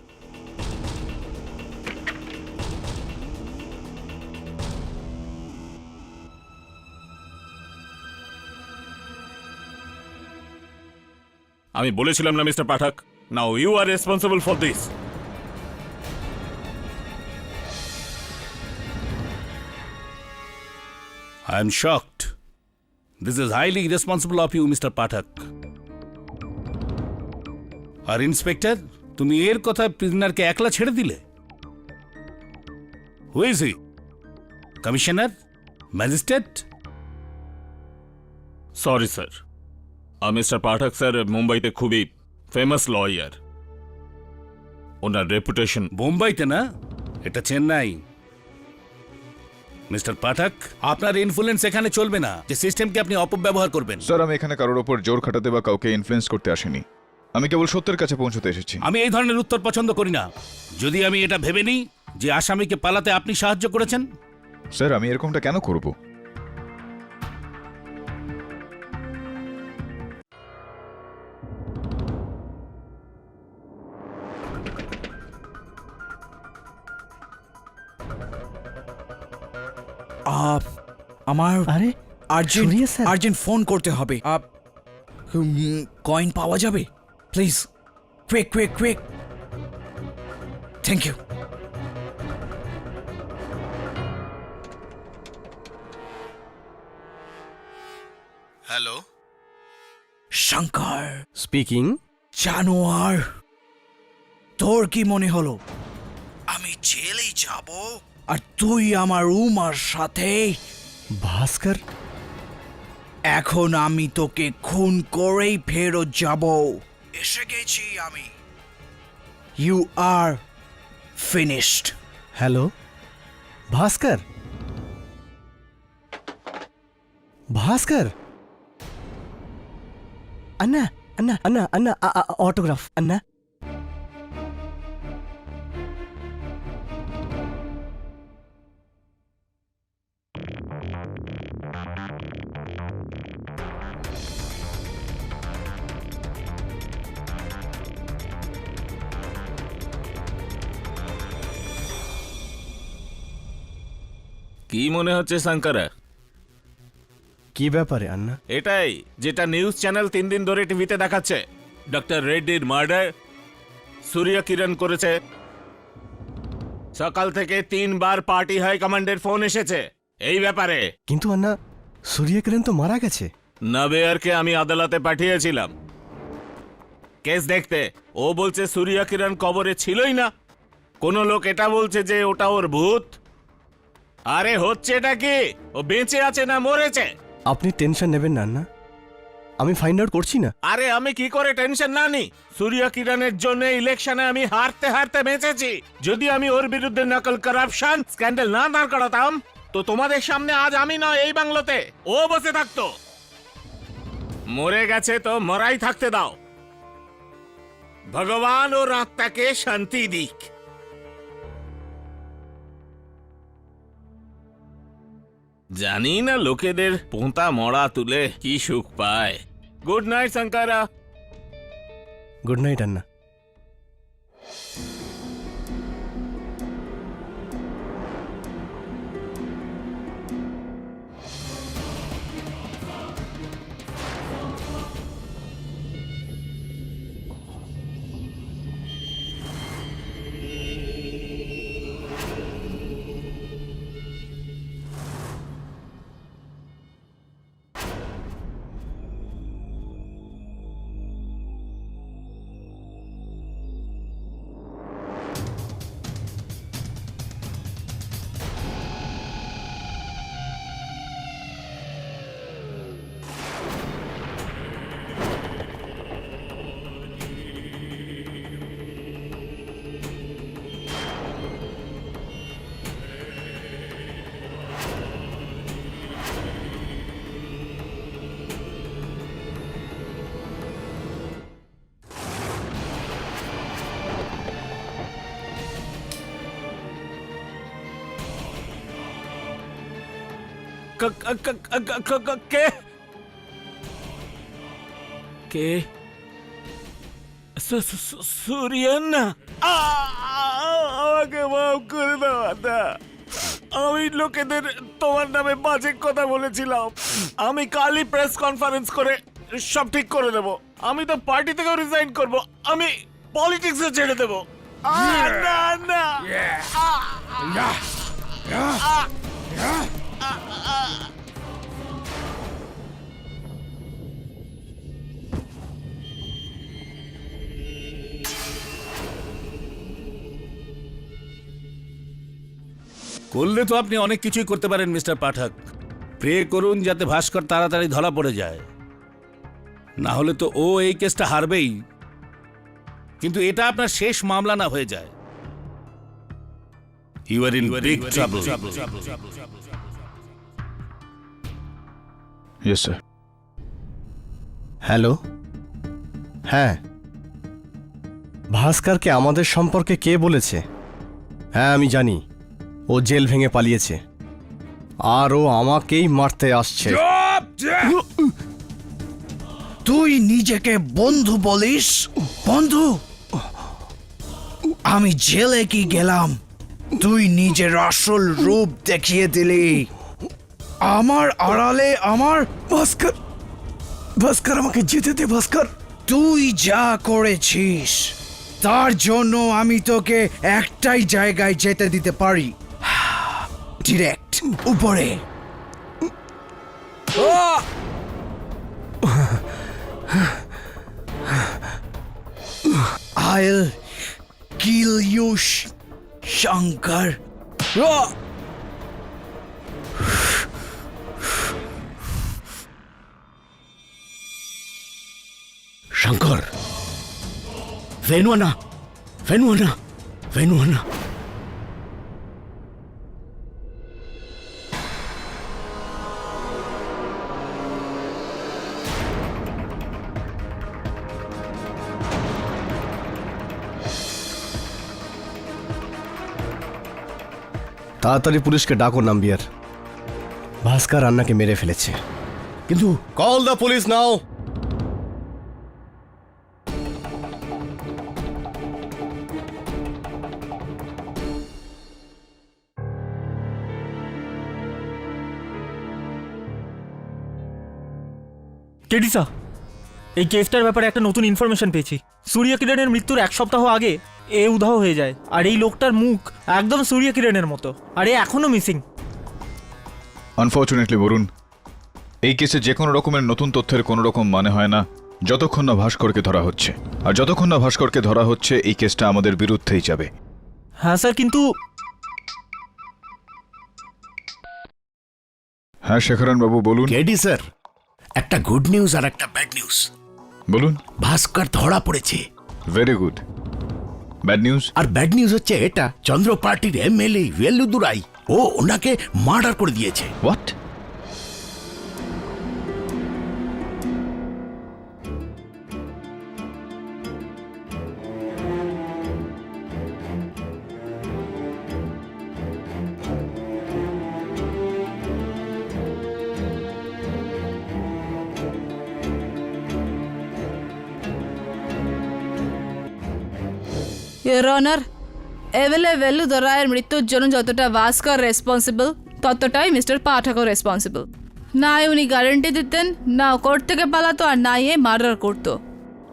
S9: আমি বলেছিলাম না mister Pathak, now you are responsible for this. I am shocked. This is highly irresponsible of you, Mr. Pathak. আর ইন্সপেক্টর, তুমি এর কথা প্রিজনারকে একলা ছেড়ে দিলে? Who is he? Commissioner? Magistrate? Sorry sir, mister Pathak sir মুম্বাইতে খুবই ফেমাস লয়ার। ওনার রেপুটেশন মুম্বাইতে না, এটা চেন্নাই। মিস্টার পাঠক, আপনার ইনফ্লুয়েন্স এখানে চলবে না যে সিস্টেমকে আপনি অপব্যবহার করবেন।
S4: স্যার, আমি এখানে কারোর ওপর জোর খাটাতে বা কাউকে ইনফ্লুয়েন্স করতে আসিনি, আমি কেবল সত্যের কাছে পৌঁছতে এসেছি।
S9: আমি এই ধরনের উত্তর পছন্দ করি না। যদি আমি এটা ভেবে নিই যে আসামিকে পালাতে আপনি সাহায্য করেছেন।
S4: স্যার, আমি এরকমটা কেন করব?
S1: আমার
S6: আরে
S1: urgent
S6: Surya sir.
S1: Urgent phone করতে হবে। কয়েন পাওয়া যাবে please, quick quick quick. Thank you.
S7: Hello,
S1: Shankar
S11: speaking.
S1: জানোয়ার, তোর কি মনে হলো আমি জেলে যাব আর তুই আমার উমার সাথে?
S11: ভাস্কর,
S1: এখন আমি তোকে খুন করেই ফেরত যাব। এসে গেছি আমি। You are finished.
S11: Hello Bhaskar, Bhaskar, అన్నా అన్నా అన్నా అన్నా ఆటోగ్రాఫ్ అన్నా.
S9: কি মনে হচ্ছে শঙ্করা?
S11: কি ব্যাপারে আন্না?
S9: এটাই যেটা নিউজ চ্যানেল 3 দিন ধরে টিভিতে দেখাচ্ছে। ডক্টর রেড্ডির মার্ডার সূর্য কিরণ করেছে। সকাল থেকে 3 বার পার্টি হাই কমান্ডের ফোন এসেছে এই ব্যাপারে।
S11: কিন্তু আন্না, সূর্য কিরণ তো মারা গেছে।
S9: নবেয়ারকে আমি আদালতে পাঠিয়েছিলাম কেস দেখতে। ও বলছে সূর্য কিরণ কবরে ছিলই না। কোন লোক এটা বলছে যে ওটা ওর ভূত। আরে হচ্ছে এটা কি? ও বেঁচে আছে না মরেছে?
S11: আপনি টেনশন নেবেন না আন্না, আমি ফাইন্ড আউট করছি না।
S9: আরে আমি কি করে টেনশন না নি? সূর্য কিরণের জন্য ইলেকশনে আমি হারতে হারতে বেঁচেছি। যদি আমি ওর বিরুদ্ধে নকল করাপশন স্ক্যান্ডাল না দাঁড় করাতাম তো তোমাদের সামনে আজ আমি নয় এই বাংলোতে ও বসে থাকতো। মরে গেছে তো মরাই থাকতে দাও। ভগবান ওর আত্মাকে শান্তি দিক। জানি না লোকেদের পোঁতা মরা তুলে কি সুখ পায়। Good night Shankara.
S11: Good night আন্না।
S9: কে কে সুরিয়ান না আমাকে মাফ করে দাও আদা। আমি লোকেদের তোমার নামে বাজে কথা বলেছিলাম। আমি কালই প্রেস কনফারেন্স করে সব ঠিক করে দেব। আমি তো পার্টি থেকেও রিজাইন করব। আমি পলিটিক্সে ছেড়ে দেব। না না
S13: করলে তো আপনি অনেক কিছুই করতে পারেন মিস্টার পাঠক। প্রে করুন যাতে ভাস্কর তাড়াতাড়ি ধরা পড়ে যায়, না হলে তো ও এই কেসটা হারবেই। কিন্তু এটা আপনার শেষ মামলা না হয়ে যায়। You are in big trouble.
S4: Yes sir.
S11: Hello, হ্যাঁ, ভাস্করকে আমাদের সম্পর্কে কে বলেছে? হ্যাঁ আমি জানি, ও জেল ভেঙে পালিয়েছে আর ও আমাকেই মারতে আসছে।
S1: তুই নিজেকে বন্ধু বলিস? বন্ধু? আমি জেলে কি গেলাম, তুই নিজের আসল রূপ দেখিয়ে দিলি। আমার আড়ালে আমার
S11: ভাস্কর, ভাস্কর আমাকে যেতে দে ভাস্কর।
S1: তুই যা করেছিস তার জন্য আমি তোকে একটাই জায়গায় যেতে দিতে পারি, ডিরেক্ট উপরে। I'll kill you, Shankar.
S13: Shankar, ভেনুয়ানা, ভেনুয়ানা, ভেনুয়ানা।
S11: তাড়াতাড়ি পুলিশকে ডাকো নাম্বিয়ার, ভাস্কর রান্নাকে মেরে ফেলেছে।
S13: কিন্তু
S11: কল দ্য পুলিশ নাও।
S6: কেডিসা, এই কেসটার ব্যাপারে একটা নতুন ইনফরমেশন পেয়েছি। সূর্য কিরণের মৃত্যুর 1 সপ্তাহ আগে এ উধাও হয়ে যায়, আর এই লোকটার মুখ একদম সূর্য কিরণের মতো, আর এ এখনো মিসিং।
S4: আনফর্চুনেটলি বরুণ, এই কেসে যে কোনো রকমের নতুন তথ্যের কোনো রকম মানে হয় না যতক্ষণ না ভাস্করকে ধরা হচ্ছে। আর যতক্ষণ না ভাস্করকে ধরা হচ্ছে এই কেসটা আমাদের বিরুদ্ধেই যাবে।
S6: হ্যাঁ স্যার, কিন্তু
S4: হ্যাঁ শেখরন বাবু বলুন।
S13: কেডি স্যার, একটা গুড নিউজ আর একটা ব্যাড নিউজ।
S4: বলুন।
S13: ভাস্কর ধরা পড়েছে।
S4: Very good. Bad news?
S13: আর ব্যাড নিউজ হচ্ছে এটা, চন্দ্র পার্টির এমএলএ ভেলুদুরাই ও ওনাকে মার্ডার করে দিয়েছে।
S4: হোয়াট?
S8: ইয়োর অনার, এমএলএ ভেলুদুরাইয়ের মৃত্যুর জন্য যতটা ভাস্কর রেসপন্সিবল, ততটাই মিস্টার পাঠকও রেসপন্সিবল। না উনি গ্যারান্টি দিতেন, না কোর্ট থেকে পালাতো, আর না এ মার্ডার করতো।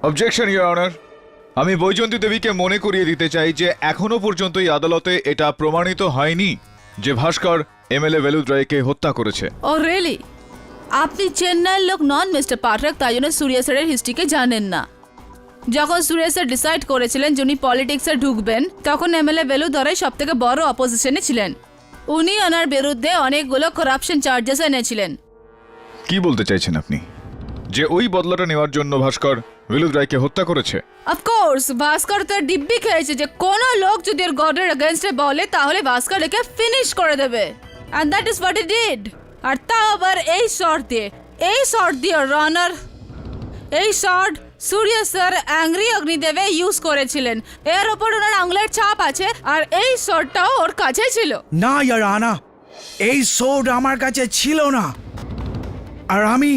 S4: Objection your honour. আমি বৈজয়ন্তী দেবীকে মনে করিয়ে দিতে চাই যে এখনো পর্যন্ত এই আদালতে এটা প্রমাণিত হয়নি যে ভাস্কর এমএলএ ভেলুদুরাইকে হত্যা করেছে।
S8: ও রিয়েলি? আপনি চেন্নাইয়ের লোক নন মিস্টার পাঠক, তাই জন্য সূর্য স্যারের হিস্ট্রিকে জানেন না। যখন সূর্য স্যার ডিসাইড করেছিলেন যে উনি পলিটিক্সে ঢুকবেন, তখন এমএলএ ভেলুদুরাই সব থেকে বড় অপোজিশনে ছিলেন। উনি ওনার বিরুদ্ধে অনেকগুলো করাপশন চার্জেস এনেছিলেন।
S4: কি বলতে চাইছেন আপনি? যে ওই বদলাটা নেওয়ার জন্য ভাস্কর ভেলুদুরাইকে হত্যা করেছে?
S8: অফকোর্স, ভাস্কর তো দিব্যি খেয়েছে যে কোনো লোক যদি ওর গডের এগেনস্টে বলে তাহলে ভাস্কর একে ফিনিশ করে দেবে। And that is what he did. আর তাও আবার এই শর্ট দিয়ে রানার, এই শর্ট সূর্য স্যার অ্যাংরি অগ্নিদেবে ইউজ করেছিলেন। এর ওপর ওনার আঙুলের ছাপ আছে, আর এই শর্টটাও ওর কাছে ছিল।
S1: না ইয়ার আনা, এই সোড আমার কাছে ছিল না, আর আমি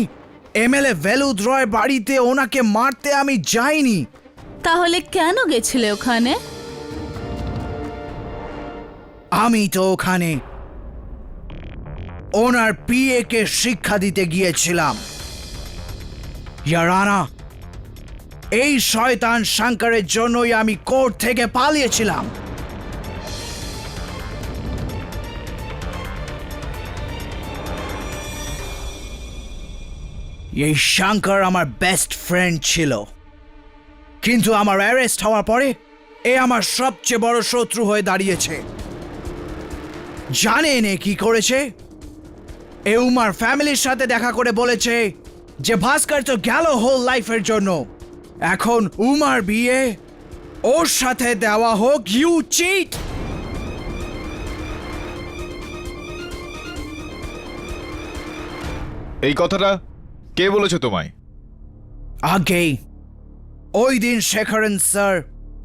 S1: এমএলএ ভেলুদ রয় বাড়িতে ওনাকে মারতে আমি যাইনি।
S8: তাহলে কেন গেছিলে ওখানে?
S1: আমি তো ওখানে ওনার পিএ কে শিক্ষা দিতে গিয়েছিলাম। ইয়ারানা, এই শয়তান শঙ্করের জন্যই আমি কোর্ট থেকে পালিয়েছিলাম। এই শঙ্কর আমার বেস্ট ফ্রেন্ড ছিল, কিন্তু আমার অ্যারেস্ট হওয়ার পরে এ আমার সবচেয়ে বড় শত্রু হয়ে দাঁড়িয়েছে। জানেন এ কি করেছে? এ উমার ফ্যামিলির সাথে দেখা করে বলেছে যে ভাস্কর তো গেল হোল লাইফের জন্য, এখন উমার বিয়ে ওর সাথে দেওয়া হোক। You cheat!
S4: এই কথাটা কে বলেছে তোমায়?
S1: আগেই ওই দিন শেখরন স্যার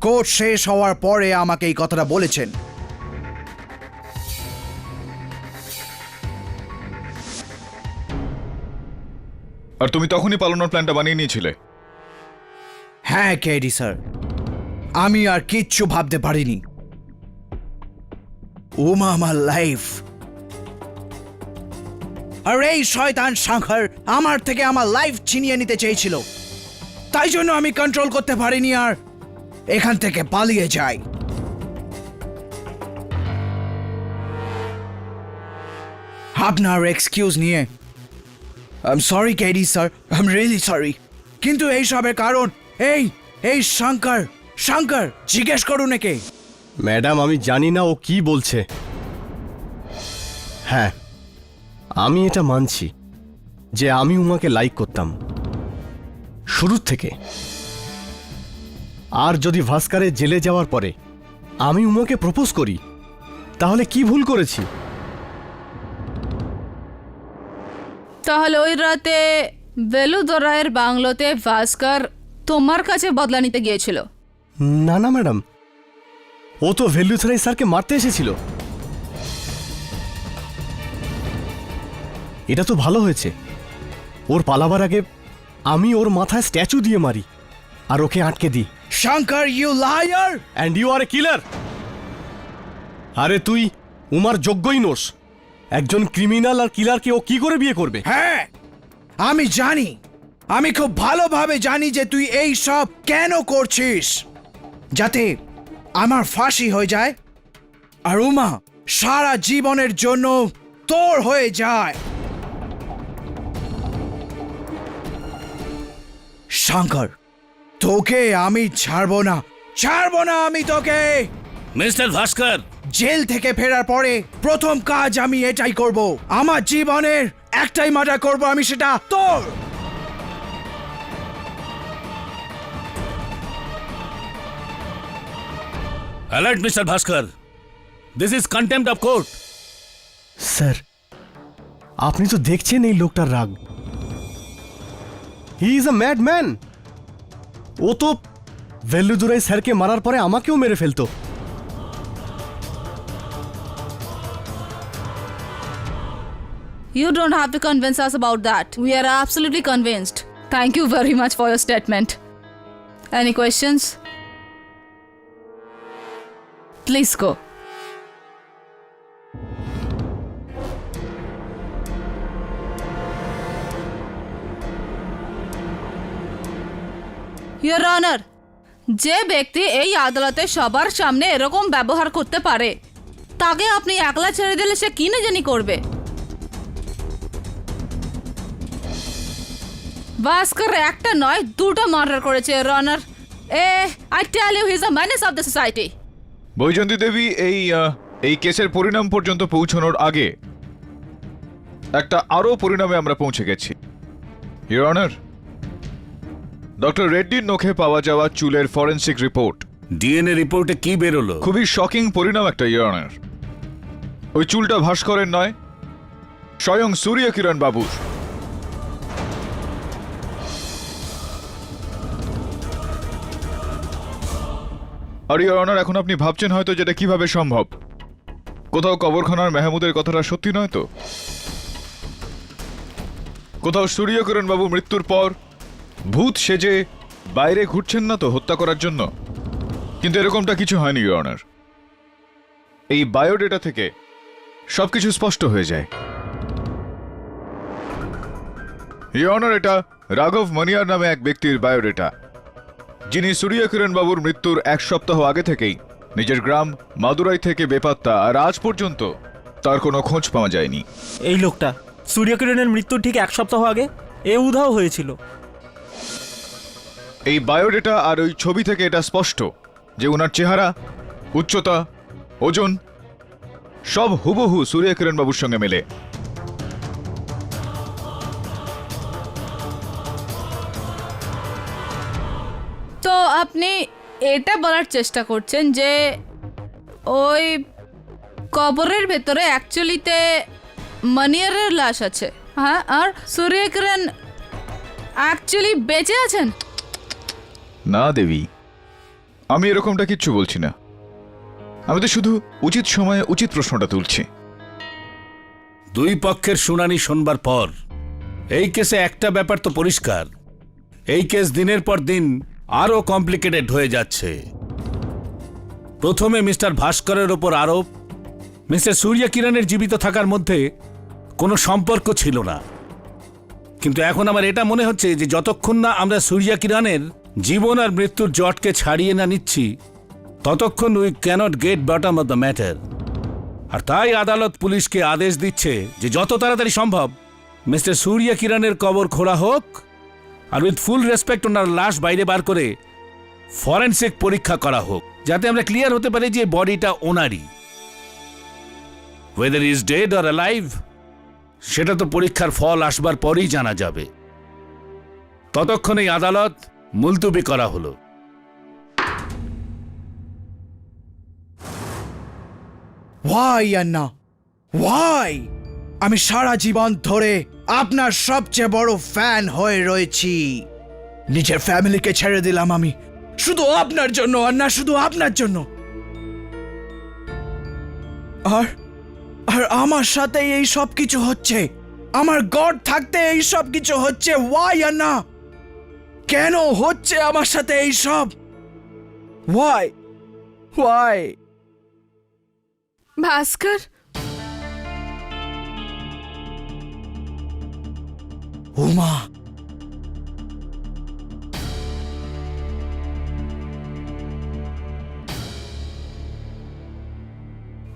S1: কোর্ট শেষ হওয়ার পরে আমাকে এই কথাটা বলেছেন।
S4: আর তুমি তখনই পালানোর প্ল্যানটা বানিয়ে নিয়েছিলে?
S1: হ্যাঁ কেডি স্যার, আমি আর কিচ্ছু ভাবতে পারিনি। উমা আমার লাইফ, আর এই শয়তান শঙ্কর আমার থেকে আমার লাইফ ছিনিয়ে নিতে চেয়েছিল। তাই জন্য আমি কন্ট্রোল করতে পারিনি আর এখান থেকে পালিয়ে যাই। আপনার এক্সকিউজ নিয়ে I am sorry KD sir, I am really sorry. কিন্তু এই সবের কারণ এই শঙ্কর। শঙ্কর, জিজ্ঞেস করুন একে।
S11: ম্যাডাম, আমি জানি না ও কি বলছে। হ্যাঁ, আমি এটা মানছি যে আমি উমাকে লাইক করতাম শুরুর থেকে। আর যদি ভাস্করের জেলে যাওয়ার পরে আমি উমাকে প্রপোজ করি, তাহলে কি ভুল করেছি?
S8: তাহলে ওই রাতে বেলুদরায়ের বাংলোতে ভাস্কর তোমার কাছে বদলা নিতে গিয়েছিল?
S11: না না ম্যাডাম, ও তো ভেলুথরাই স্যারকে মারতে এসেছিল। এটা তো ভালো হয়েছে, ওর পালাবার আগে আমি ওর মাথায় স্ট্যাচু দিয়ে মারি আর ওকে আটকে দিই।
S1: Shankar, you liar
S11: and you are a killer. আরে তুই উমার যোগ্যই নোস। একজন ক্রিমিনাল আর কিলারকে ও কি করে বিয়ে করবে?
S1: হ্যাঁ, আমি জানি, আমি খুব ভালোভাবে জানি যে তুই এই সব কেন করছিস, যাতে আমার ফাঁসি হয়ে যায় আর উমা সারা জীবনের জন্য তোর হয়ে যায়। শঙ্কর, তোকে আমি ছাড়বো না, ছাড়বো না আমি তোকে।
S13: মিস্টার ভাস্কর,
S1: জেল থেকে ফেরার পরে প্রথম কাজ আমি এটাই করব। আমার জীবনের একটাই মার্ডার করব আমি, সেটা তোর।
S13: Alert mister Bhaskar, this is contempt of court.
S11: Sir, আপনি তো দেখছেন এই লোকটার রাগ। He is a mad man. ও তো ভেল্লুদুরাই স্যারকে মারার পরে আমাকেও মেরে ফেলতো।
S8: You don't have to convince us about that. We are absolutely convinced. Thank you very much for your statement. Any questions? Please go. Your Honor, যে ব্যক্তি এই আদালতে সবার সামনে এরকম ব্যবহার করতে পারে, তাকে আপনি একলা ছেড়ে দিলে সে কি না জানি করবে। ভাস্কর একটা নয়, দুটো মার্ডার করেছে your honour. I tell you he is a menace of the society.
S4: Baijayanti Devi, এই কেসের পরিণাম পর্যন্ত পৌঁছানোর আগে একটা আরো পরিণামে আমরা পৌঁছে গেছি। ইওর অনার, ডক্টর রেড্ডির নখে পাওয়া যাওয়া চুলের ফরেনসিক রিপোর্ট,
S13: ডিএনএ রিপোর্টে কি বেরোলো?
S4: খুবই শকিং পরিণাম একটা, ইওর অনার। ওই চুলটা ভাস্করের নয়, স্বয়ং সূর্য কিরণ বাবুর। আর ইওর অনার, এখন আপনি ভাবছেন হয়তো যেটা কিভাবে সম্ভব, কোথাও কবরখানার মেহমুদের কথাটা সত্যি নয় তো? কোথাও সূর্যকিরণ বাবু মৃত্যুর পর ভূত সেজে বাইরে ঘুরছেন না তো হত্যা করার জন্য? কিন্তু এরকমটা কিছু হয়নি, ইওর অনার। এই বায়োডেটা থেকে সবকিছু স্পষ্ট হয়ে যায়। ইওর অনার, এটা রাঘব মনিয়ার নামে এক ব্যক্তির বায়োডেটা, যিনি সূর্যকিরণ বাবুর মৃত্যুর 1 সপ্তাহ আগে থেকেই নিজের গ্রাম মাদুরাই থেকে বেপাত্তা, আর আজ পর্যন্ত তার কোনো খোঁজ পাওয়া যায়নি।
S6: এই লোকটা সূর্যকিরণের মৃত্যুর ঠিক 1 সপ্তাহ আগে উধাও হয়েছিল।
S4: এই বায়োডেটা আর ওই ছবি থেকে এটা স্পষ্ট যে ওনার চেহারা, উচ্চতা, ওজন সব হুবহু সূর্যকিরণ বাবুর সঙ্গে মেলে।
S8: তো আপনি এটা বলার চেষ্টা করছেন যে ওই কবরের ভেতরে অ্যাকচুয়ালিতে মনিয়ারের লাশ আছে, হ্যাঁ, আর সূর্যকিরণ অ্যাকচুয়ালি বেঁচে আছেন?
S4: না দেবী, আমি এরকমটা কিচ্ছু বলছি না। আমি তো শুধু উচিত সময়ে উচিত প্রশ্নটা তুলছি।
S13: দুই পক্ষের শুনানি শোনবার পর এই কেসে একটা ব্যাপার তো পরিষ্কার, এই কেস দিনের পর দিন আরো কমপ্লিকেটেড হয়ে যাচ্ছে। প্রথমে মিস্টার ভাস্করের ওপর আরোপ মিস্টার সূর্যকিরণের জীবিত থাকার মধ্যে কোনো সম্পর্ক ছিল না, কিন্তু এখন আমার এটা মনে হচ্ছে যে যতক্ষণ না আমরা সূর্যকিরণের জীবন আর মৃত্যুর জটকে ছাড়িয়ে না নিচ্ছি, ততক্ষণ we can't get bottom of the matter. আর তাই আদালত পুলিশকে আদেশ দিচ্ছে যে যত তাড়াতাড়ি সম্ভব মিস্টার সূর্যকিরণের কবর খোঁড়া হোক, আর উইথ ফুল রেসপেক্ট ওনার লাশ বাইরে বার করে ফরেনসিক পরীক্ষা করা হোক, যাতে আমরা ক্লিয়ার হতে পারি যে বডিটা ওনারই। Whether is dead or alive সেটা তো পরীক্ষার ফল আসবার পরই জানা যাবে। ততক্ষণে আদালত মুলতুবি করা হলো।
S1: ওয়াই আন্না, ওয়াই? আমি সারা জীবন ধরে আপনার সবচেয়ে বড় ফ্যান হয়ে রয়েছি। নিজের ফ্যামিলিকে ছেড়ে দিলাম আমি শুধু আপনার জন্য, আন্না, শুধু আপনার জন্য। আর আর আমার সাথে এই সব কিছু হচ্ছে, আমার গড থাকতে এই সব কিছু হচ্ছে। ওয়াই আন্না? কেন হচ্ছে আমার সাথে এই সব? Why why?
S10: Bhaskar,
S1: Uma,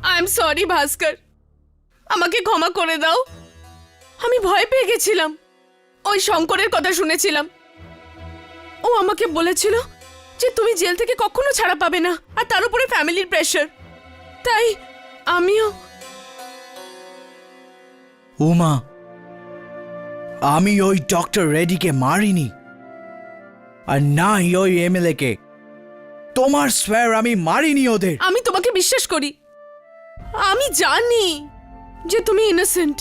S10: I am sorry Bhaskar, আমাকে ক্ষমা করে দাও। আমি ভয় পেয়ে গেছিলাম। ওই শঙ্করের কথা শুনেছিলাম, ও আমাকে বলেছিল যে তুমি জেল থেকে কখনো ছাড়া পাবে না, আর তার উপরে ফ্যামিলির প্রেশার। তাই আমিও।
S1: উমা, আমি ওই ডক্টর রেড্ডিকে মারিনি, আর না ওই এমএলএ কে। তোমার স্যার, আমি মারিনি ওদের।
S10: আমি তোমাকে বিশ্বাস করি, আমি জানি যে তুমি ইনোসেন্ট।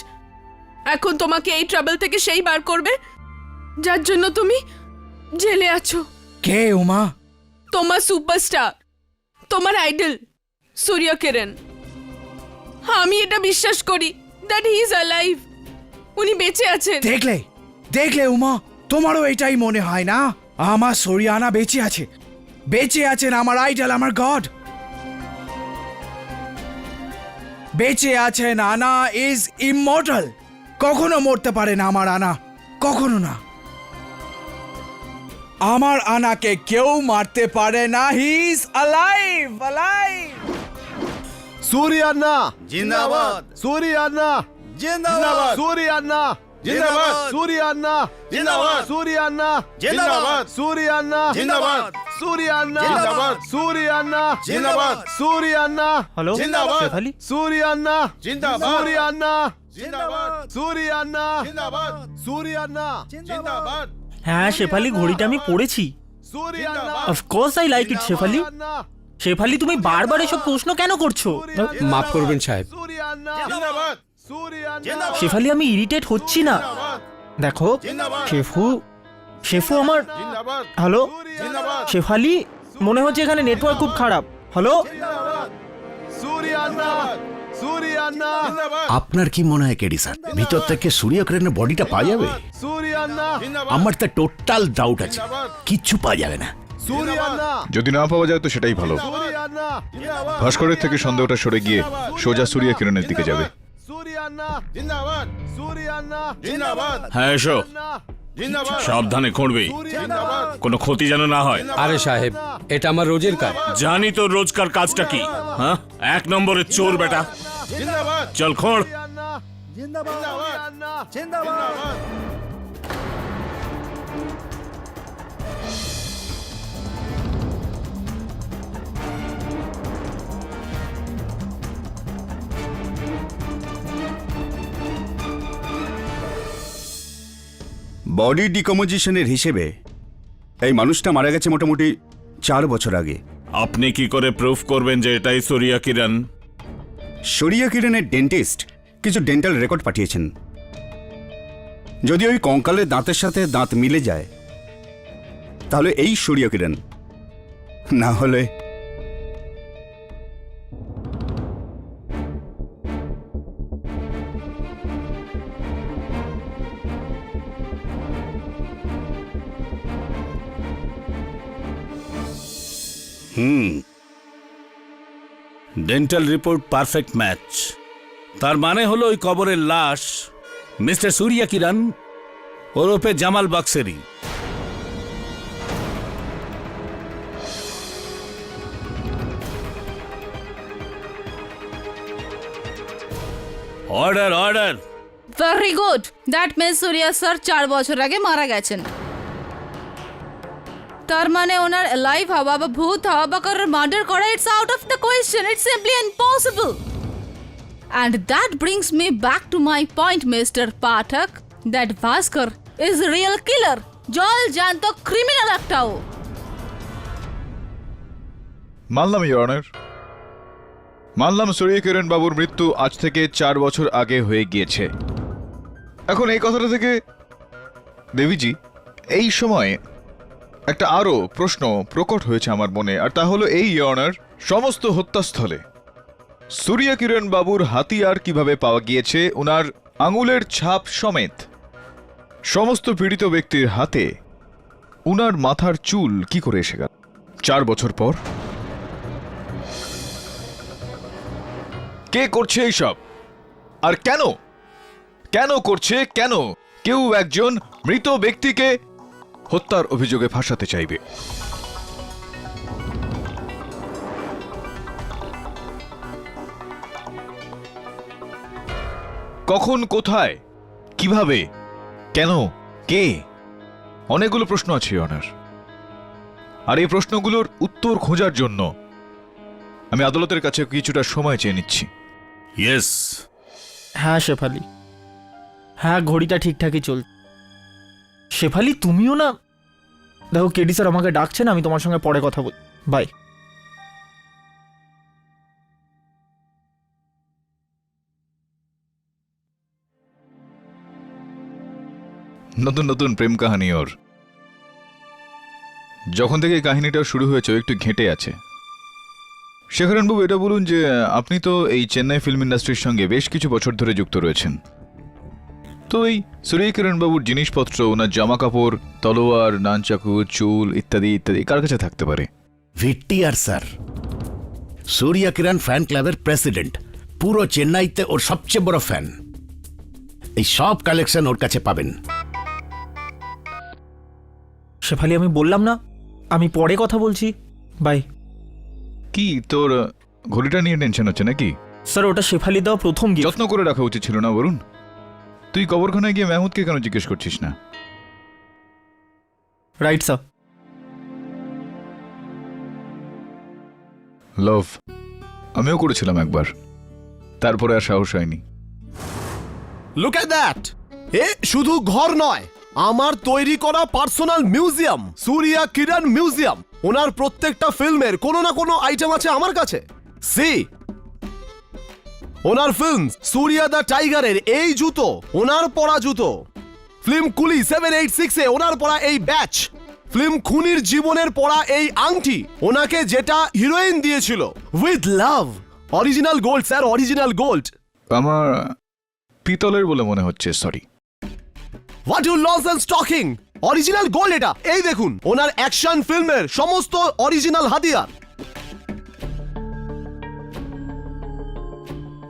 S10: এখন তোমাকে এই ট্রাবল থেকে সেই বার করবে যার জন্য তুমি জেলে আছো।
S1: কে উমা?
S10: তোমার সুপারস্টার, তোমার আইডল সূর্যকিরণ। আমি এটা বিশ্বাস করি দ্যাট হি ইজ অ্যালাইভ, উনি বেঁচে আছেন।
S1: দেখলে দেখলে উমা, তোমারও এটাই মনে হয় না? আমার সূর্যানা বেঁচে আছে, বেঁচে আছেন আমার আইডল, আমার গড বেঁচে আছেন। আনা ইজ ইমমর্টাল, কখনো মরতে পারে না আমার আনা, কখনো না। আমার আনাকে কেউ মারতে পারে না। He is alive, alive.
S11: সূর্যানা
S7: জিন্দাবাদ,
S11: সূর্যানা
S7: জিন্দাবাদ,
S11: সূর্যানা
S7: জিন্দাবাদ,
S11: সূর্যানা
S7: জিন্দাবাদ,
S11: সূর্যানা
S7: জিন্দাবাদ,
S11: সূর্যানা
S7: জিন্দাবাদ,
S11: সূর্যানা
S7: জিন্দাবাদ,
S11: সূর্যানা
S7: জিন্দাবাদ,
S11: সূর্যানা
S6: হ্যালো
S7: জিন্দাবাদ।
S6: শেফালি,
S11: সূর্যানা
S7: জিন্দাবাদ,
S11: সূর্যানা
S7: জিন্দাবাদ,
S11: সূর্যানা
S7: জিন্দাবাদ,
S11: সূর্যানা
S7: জিন্দাবাদ,
S6: হ্যাঁ শেফালি, ঘড়িটা আমি পড়েছি।
S11: সূর্যানা
S6: of course I like it Shefali. Shefali, তুমি বারবার এসব প্রশ্ন কেন করছো?
S12: মাফ করবেন সাহেব।
S7: জিন্দাবাদ, জিন্দাবাদ,
S6: শেফালি, আমি ইরিটেট হচ্ছি না। দেখো শেফু আমার।
S7: জিন্দাবাদ,
S6: হ্যালো
S7: জিন্দাবাদ,
S6: শেফালি, মনে হচ্ছে এখানে নেটওয়ার্ক খুব খারাপ। হ্যালো
S11: সূর্যানা
S7: আপনার কি মনে হয় কেডি স্যার ভিতর থেকে সূর্য কিরণের বডিটা পাওয়া যাবে? আমার তো টোটাল ডাউট আছে, কিচ্ছু পাওয়া যাবে না।
S4: যদি না পাওয়া যায় তো সেটাই ভালো। ভাস্করের থেকে সন্দেহটা সরে গিয়ে সোজা সূর্য কিরণের দিকে যাবে।
S9: হ্যাঁ এসো, সাবধানে খুঁড়বি, কোনো ক্ষতি যেন না হয়।
S12: আরে সাহেব, এটা আমার রোজের কাজ।
S9: জানি তোর রোজকার কাজটা কি। হ্যাঁ, 1 নম্বরের চোর বেটা। চল খোঁড়।
S3: বডি ডিকম্পোজিশনের হিসেবে এই মানুষটা মারা গেছে মোটামুটি 4 বছর আগে।
S9: আপনি কি করে প্রুফ করবেন যে এটাই সূর্য কিরণ?
S3: সূর্য কিরণের ডেন্টিস্ট কিছু ডেন্টাল রেকর্ড পাঠিয়েছেন। যদি ওই কঙ্কালের দাঁতের সাথে দাঁত মিলে যায় তাহলে এই সূর্য কিরণ, না হলে
S13: ডেন্টাল রিপোর্ট পারফেক্ট ম্যাচ। তার মানে হলো ওই কবরের লাশ মিস্টার সূর্য কিরণ ওরফে জামাল বক্সেরই। Order order.
S8: Very good, that means Surya sir 4 বছর আগে মারা গেছেন। তার মানে ওনার লাইভ হওয়া বা ভূত হওয়া বা কারোর মার্ডার করা, it's out of the question, it's simply impossible. And that brings me back to my point, Mr. Pathak, that Bhaskar is a real killer. জল জ্যান্ত ক্রিমিনাল একটাও।
S4: মানলাম ইওর অনার, মানলাম সূর্য কিরণ বাবুর মৃত্যু আজ থেকে 4 বছর আগে হয়ে গিয়েছে। এখন এই কথাটা থেকে দেবীজি এই সময় একটা আরো প্রশ্ন প্রকট হয়েছে আমার মনে, আর তা হলো এই ইওর অনার, সমস্ত হত্যাস্থলে সূর্য কিরণ বাবুর হাতিয়ার কিভাবে পাওয়া গিয়েছে, ওনার আঙুলের ছাপ সমেত সমস্ত পীড়িত ব্যক্তির হাতে উনার মাথার চুল কি করে এসে গেল 4 বছর পর? কে করছে এইসব আর কেন? কেন করছে? কেন কেউ একজন মৃত ব্যক্তিকে হত্যার অভিযোগে ফাঁসাতে চাইবে? কখন, কোথায়, কিভাবে, কেন, কে? অনেকগুলো প্রশ্ন আছে অনার, আর এই প্রশ্নগুলোর উত্তর খোঁজার জন্য আমি আদালতের কাছে কিছুটা সময় চেয়ে নিচ্ছি।
S9: ইয়েস।
S6: হ্যাঁ শেফালি, হ্যাঁ ঘড়িটা ঠিকঠাকই চল। শেফালি তুমিও না, দেখো কেডি স্যার আমাকে ডাকছেন, আমি তোমার সঙ্গে পরে কথা বল। বাই।
S4: নতুন নতুন প্রেম কাহিনী ওর। যখন থেকে কাহিনীটা শুরু হয়েছে একটু ঘেঁটে আছে। শেখরনবাবু, এটা বলুন যে আপনি তো এই চেন্নাই ফিল্ম ইন্ডাস্ট্রির সঙ্গে বেশ কিছু বছর ধরে যুক্ত রয়েছেন, তো এই সূর্য কিরণ বাবুর জিনিসপত্র, ওনার জামা কাপড়, তলোয়ার, নানচাকু, চুল ইত্যাদি ইত্যাদি কার কাছে থাকতে পারে?
S7: ভিটিআর স্যার, সূর্য কিরণ ফ্যান ক্লাবের প্রেসিডেন্ট, পুরো চেন্নাইতে ওর সবচেয়ে বড় ফ্যান। এই সব কালেকশন ওর কাছে পাবেন।
S6: শেফালি আমি বললাম না, আমি পরে কথা বলছি। বাই।
S4: কি তোর ঘড়িটা নিয়ে টেনশন হচ্ছে নাকি?
S6: স্যার ওটা শেফালি দেওয়া প্রথম গিফট।
S4: যত্ন করে রাখা উচিত ছিল না বরুণ? তুই কবরখানায় গিয়ে মেহমুদকে কেন জিজ্ঞেস করছিস না?
S6: Right sir.
S4: লাভ আমিও করেছিলাম একবার, তারপরে আর সাহস হয়নি।
S11: Look at that! এ শুধু ঘর নয়, আমার তৈরি করা personal museum, Surya Kiran museum. ওনার প্রত্যেকটা ফিল্মের কোনো না কোনো আইটেম আছে আমার কাছে। সি, ওনার ফিল্ম সূর্য দ্য টাইগারের এই জুতো, ওনার পরা জুতো। ফিল্ম কুলি 786-এ ওনার পরা এই ব্যাচ। ফিল্ম খুনির জীবনের পরা এই আংটি, ওনাকে যেটা হিরোইন দিয়েছিল with love, original gold sir, original gold.
S4: আমার পিতলের বলে মনে হচ্ছে, sorry.
S11: What you nonsense talking? Original gold এটা। এই দেখুন ওনার অ্যাকশন ফিল্মের সমস্ত অরিজিনাল হাতিয়ার।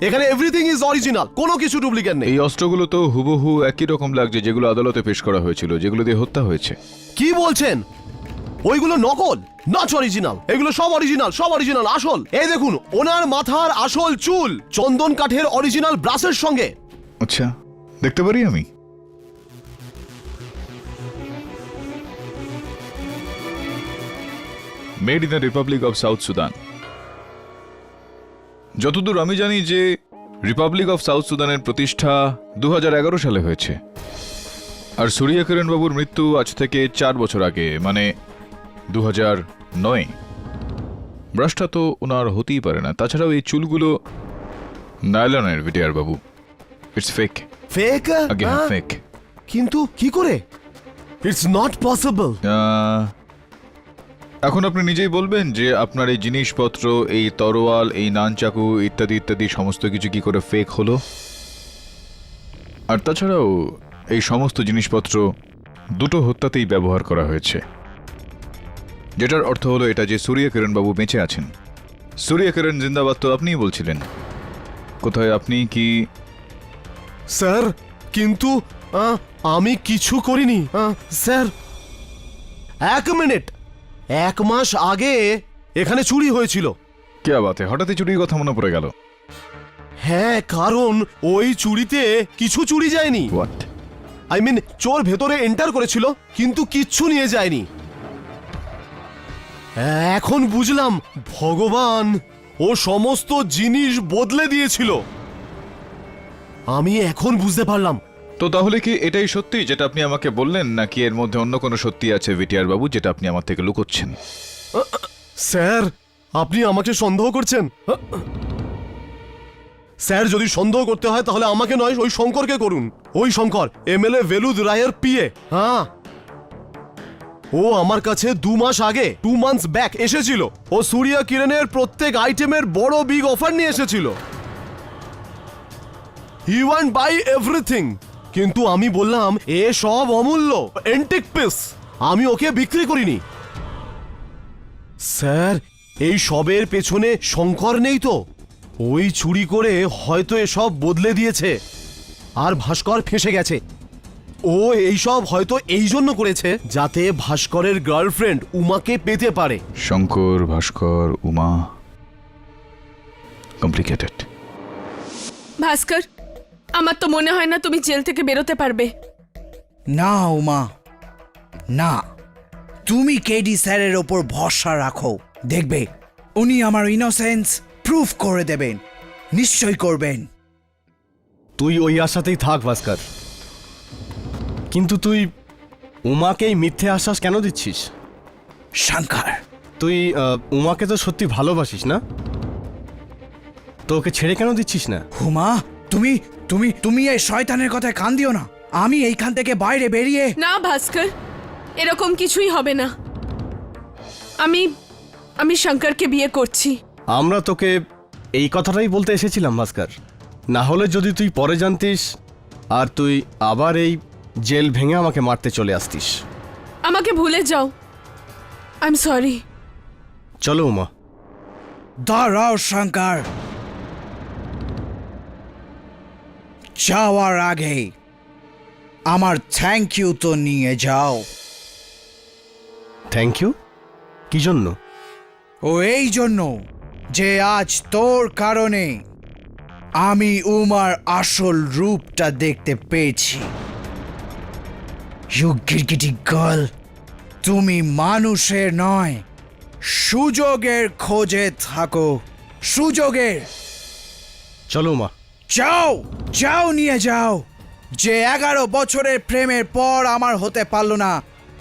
S11: এখানে এভরিথিং ইজ অরিজিনাল, কোনো কিছু ডুপ্লিকেট নেই।
S4: এই অস্ত্রগুলো তো হুবহু একই রকম লাগছে যেগুলো আদালতে পেশ করা হয়েছিল, যেগুলো দিয়ে হত্যা হয়েছে।
S11: কি বলছেন? ওইগুলো নকল, নট অরিজিনাল। এগুলো সব অরিজিনাল, সব অরিজিনাল, আসল। এই দেখুন ওনার মাথার আসল চুল চন্দন কাঠের অরিজিনাল ব্রাশের সঙ্গে।
S4: আচ্ছা, দেখতে পারি আমি? Made in the Republic of south Sudan. যতদূর আমি জানি যে রিপাবলিক অফ সাউথ সুদানের প্রতিষ্ঠা 2011 সালে হয়েছে, আর সূর্যা কিরণ বাবুর মৃত্যু আজ থেকে 4 বছর আগে, মানে 2009। ব্রাশটা তো ওনার হতেই পারে না। তাছাড়াও এই চুলগুলো নাইলনের, VTR Babu. It's fake.
S11: Fake?
S4: আগে ফেক।
S11: কিন্তু কি করে? It's not possible.
S4: এখন আপনি নিজেই বলবেন যে আপনার এই জিনিসপত্র, এই তরোয়াল, এই নানচাকু ইত্যাদি ইত্যাদি সমস্ত কিছু কি করে ফেক হলো। আর তাছাড়াও এই সমস্ত জিনিসপত্র দুটো হত্যাতেই ব্যবহার করা হয়েছে, যেটার অর্থ হলো এটা যে সূর্যা কিরণ বাবু বেঁচে আছেন। সূর্যা কিরণ জিন্দাবাদ তো আপনিই বলছিলেন। কোথায় আপনি? কি
S11: স্যার, কিন্তু আমি কিছু করিনি স্যার। 1 মিনিট, 1 মাস আগে এখানে চুরি হয়েছিল।
S4: কে বাতে হঠাৎই চুরির কথা মনে পড়ে গেল?
S11: হ্যাঁ, কারণ ওই চুরিতে কিছু চুরি যায়নি।
S4: হোয়াট?
S11: আই মিন চোর ভেতরে এন্টার করেছিল কিন্তু কিচ্ছু নিয়ে যায়নি। এখন বুঝলাম ভগবান ও সমস্ত জিনিস বদলে দিয়েছিল। আমি এখন বুঝতে পারলাম।
S4: তো তাহলে কি এটাই সত্যি যেটা আপনি আমাকে বললেন, নাকি এর মধ্যে অন্য কোনো সত্যি আছে ভিটিআর বাবু, যেটা আপনি আমার থেকে লুকোচ্ছেন?
S11: স্যার, আপনি আমাকে সন্দেহ করছেন? স্যার, যদি সন্দেহ করতে হয় তাহলে আমাকে নয়, ওই শঙ্করকে করুন। ওই শঙ্কর এমএলএ ভেলুদ রায়ের পিএ। হ্যাঁ, ও আমার কাছে 2 মাস আগে, 2 মান্থস ব্যাক এসেছিল। ও সূর্যা কিরণের প্রত্যেক আইটেমের বড় বিগ অফার নিয়ে এসেছিল। He want buy everything. কিন্তু আমি বললাম এ সব অমূল্য এন্টিক পিস, আমি ওকে বিক্রি করিনি। স্যার, এই সবের পেছনে শঙ্কর নেই তো? ওই চুরি করে হয়তো এসব বদলে দিয়েছে, আর ভাস্কর ফেঁসে গেছে। ও এইসব হয়তো এই জন্য করেছে যাতে ভাস্করের গার্লফ্রেন্ড উমাকে পেতে পারে।
S4: শঙ্কর, ভাস্কর, উমা, কমপ্লিকেটেড।
S10: ভাস্কর, আমার তো মনে হয় না তুমি জেল থেকে বেরোতে পারবে।
S1: না উমা, না। তুমি কেডি স্যারের ওপর ভরসা রাখো, দেখবে উনি আমার ইনোসেন্স প্রুফ করে দেবেন, নিশ্চয় করবেন।
S11: তুই ওই আশাতেই থাক ভাস্কর, কিন্তু তুই উমাকেই মিথ্যে আশ্বাস কেন দিচ্ছিস?
S1: শঙ্কর,
S11: তুই উমাকে তো সত্যি ভালোবাসিস না? তো ওকে ছেড়ে কেন দিচ্ছিস না?
S1: উমা, তুমি তুমি তুমি এই শয়তানের কথায় কান দিও না। আমি এইখান থেকে বাইরে বেরিয়ে...
S10: না ভাস্কর, এরকম কিছুই হবে না। আমি শঙ্করকে বিয়ে করছি।
S11: আমরা তোকে এই কথাটাই বলতে এসেছিলাম ভাস্কর। না হলে যদি তুই পরে জানতিস আর তুই আবার এই জেল ভেঙে আমাকে মারতে চলে আসতিস।
S10: আমাকে ভুলে যাও। I am sorry.
S11: চলো উমা।
S1: দাঁড়াও শঙ্কর, যাওয়ার আগে আমার থ্যাংক ইউ তো নিয়ে যাও।
S11: Thank you? কি জন্য?
S1: ও এই জন্য যে আজ তোর কারণে আমি উমার আসল রূপটা দেখতে পেয়েছি। ইউ গিরগিটি গার্ল, তুমি মানুষের নয়, সুযোগের খোঁজে থাকো, সুযোগের।
S11: চলো উমা।
S1: যাও, যাও, নিয়ে যাও। যে 11 বছরের প্রেমের পর আমার হতে পারলো না,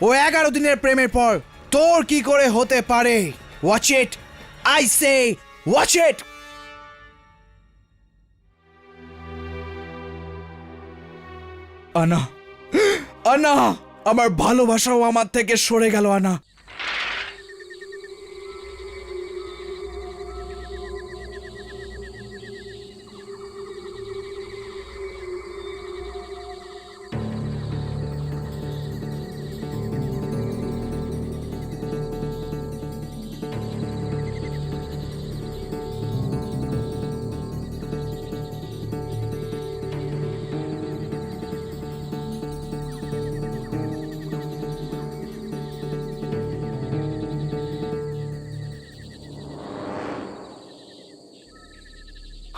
S1: ও 11 দিনের প্রেমের পর তোর কি করে হতে পারে? Watch it, I say watch it. আনা, আনা, আমার ভালোবাসাও আমার থেকে সরে গেল। আনা,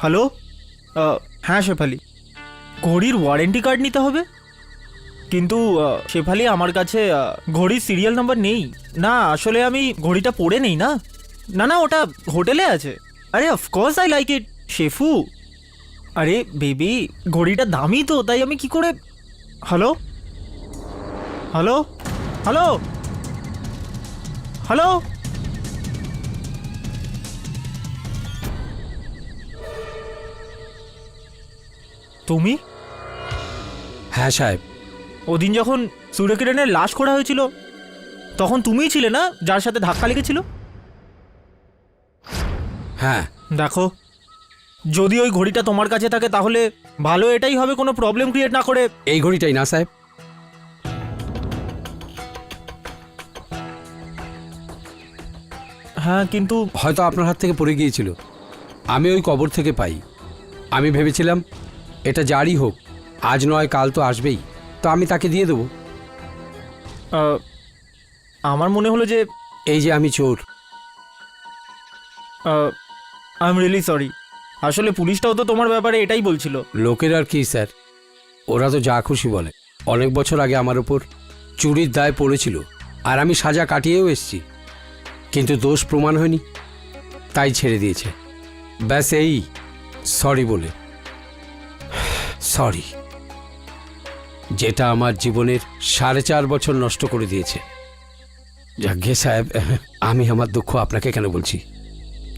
S6: হ্যালো, হ্যাঁ শেফালি, ঘড়ির ওয়ারেন্টি কার্ড নিতে হবে, কিন্তু শেফালি আমার কাছে ঘড়ির সিরিয়াল নাম্বার নেই। না আসলে আমি ঘড়িটা পরে নেই না। না না, ওটা হোটেলে আছে। আরে অফকোর্স আই লাইক ইট শেফু। আরে বেবি, ঘড়িটা দামি তো, তাই আমি কি করে। হ্যালো হ্যালো হ্যালো হ্যালো, তুমি?
S12: হ্যাঁ সাহেব।
S6: ওদিন যখন সূর্যকিরণের লাশ খোঁড়া হয়েছিল তখন তুমিই ছিলে না যার সাথে ধাক্কা লেগেছিল?
S12: হ্যাঁ।
S6: দেখো, যদি ওই ঘড়িটা তোমার কাছে থাকে তাহলে ভালো এটাই হবে, কোনো প্রবলেম ক্রিয়েট না করে।
S12: এই ঘড়িটাই না সাহেব?
S6: হ্যাঁ, কিন্তু
S12: হয়তো আপনার হাত থেকে পড়ে গিয়েছিল। আমি ওই কবর থেকে পাই। আমি ভেবেছিলাম এটা যারই হোক, আজ নয় কাল তো আসবেই, তো আমি তাকে দিয়ে দেবো।
S6: আমার মনে হলো যে
S12: এই যে আমি চোর।
S6: I am really sorry. আসলে পুলিশটাও তো তোমার ব্যাপারে এটাই বলছিল।
S12: লোকের আর কি স্যার, ওরা তো যা খুশি বলে। অনেক বছর আগে আমার ওপর চুরির দায় পড়েছিল, আর আমি সাজা কাটিয়েও এসেছি, কিন্তু দোষ প্রমাণ হয়নি, তাই ছেড়ে দিয়েছে। ব্যাস এই সরি বলে। সরি, যেটা আমার জীবনের 4.5 বছর নষ্ট করে দিয়েছে। যাজ্ঞে সাহেব, আমি আমার দুঃখ আপনাকে কেন বলছি,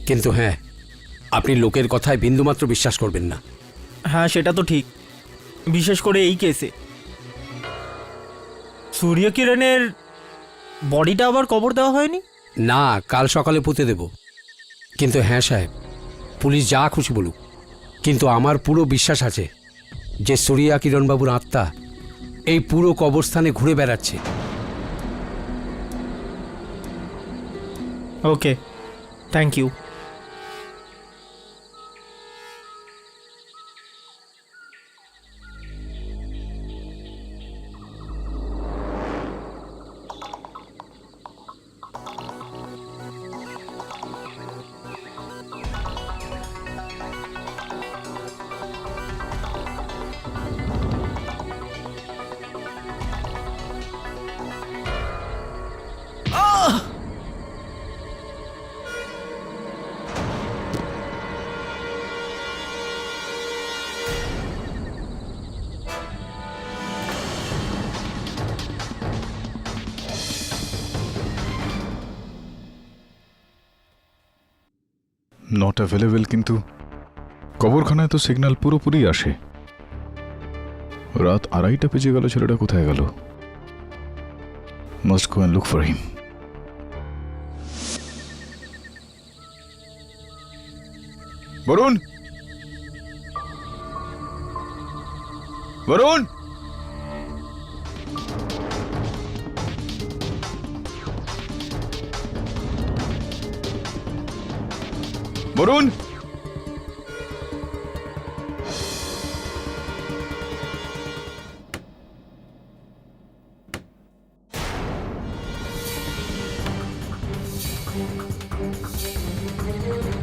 S12: কিন্তু হ্যাঁ, আপনি লোকের কথায় বিন্দুমাত্র বিশ্বাস করবেন না।
S6: হ্যাঁ সেটা তো ঠিক, বিশেষ করে এই কেসে। সূর্যকিরণের বডিটা আবার কবর দেওয়া হয়নি?
S12: না, কাল সকালে পুঁতে দেব। কিন্তু হ্যাঁ সাহেব, পুলিশ যা খুশি বলুক, কিন্তু আমার পুরো বিশ্বাস আছে যে সূর্যা কিরণবাবুর আত্মা এই পুরো কবরস্থানে ঘুরে বেড়াচ্ছে।
S6: ওকে, থ্যাংক ইউ।
S4: নট অ্যাভেলেবেল, কিন্তু কবরখানায় তো সিগন্যাল পুরোপুরি আসে। রাত 2:30 বেজে গেল, ছেলেটা কোথায় গেল? Must go and look for him. Varun, Varun, Varun,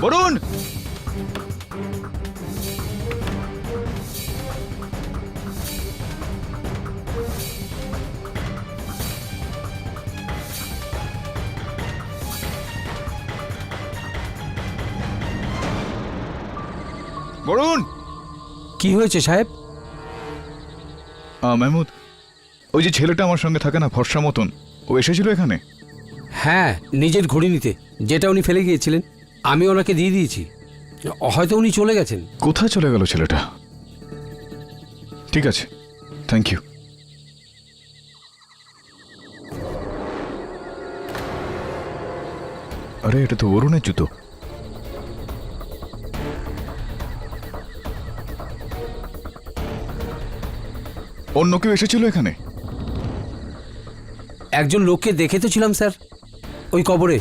S4: Varun, Varun.
S12: কি হয়েছে সাহেব?
S4: মেহমুদ, ওই যে ছেলেটা আমার সঙ্গে থাকে না, ফর্সা মতন, ও এসেছিল এখানে?
S12: হ্যাঁ, নিজের ঘড়ি নিতে, যেটা উনি ফেলে গিয়েছিলেন। আমি ওনাকে দিয়ে দিয়েছি, হয়তো উনি চলে গেছেন।
S4: কোথায় চলে গেল ছেলেটা? ঠিক আছে, থ্যাংক ইউ। আরে এটা তো অরুণের জুতো। অন্য কেউ এসেছিল এখানে?
S12: একজন লোককে দেখে তো ছিলাম স্যার ওই কবরে,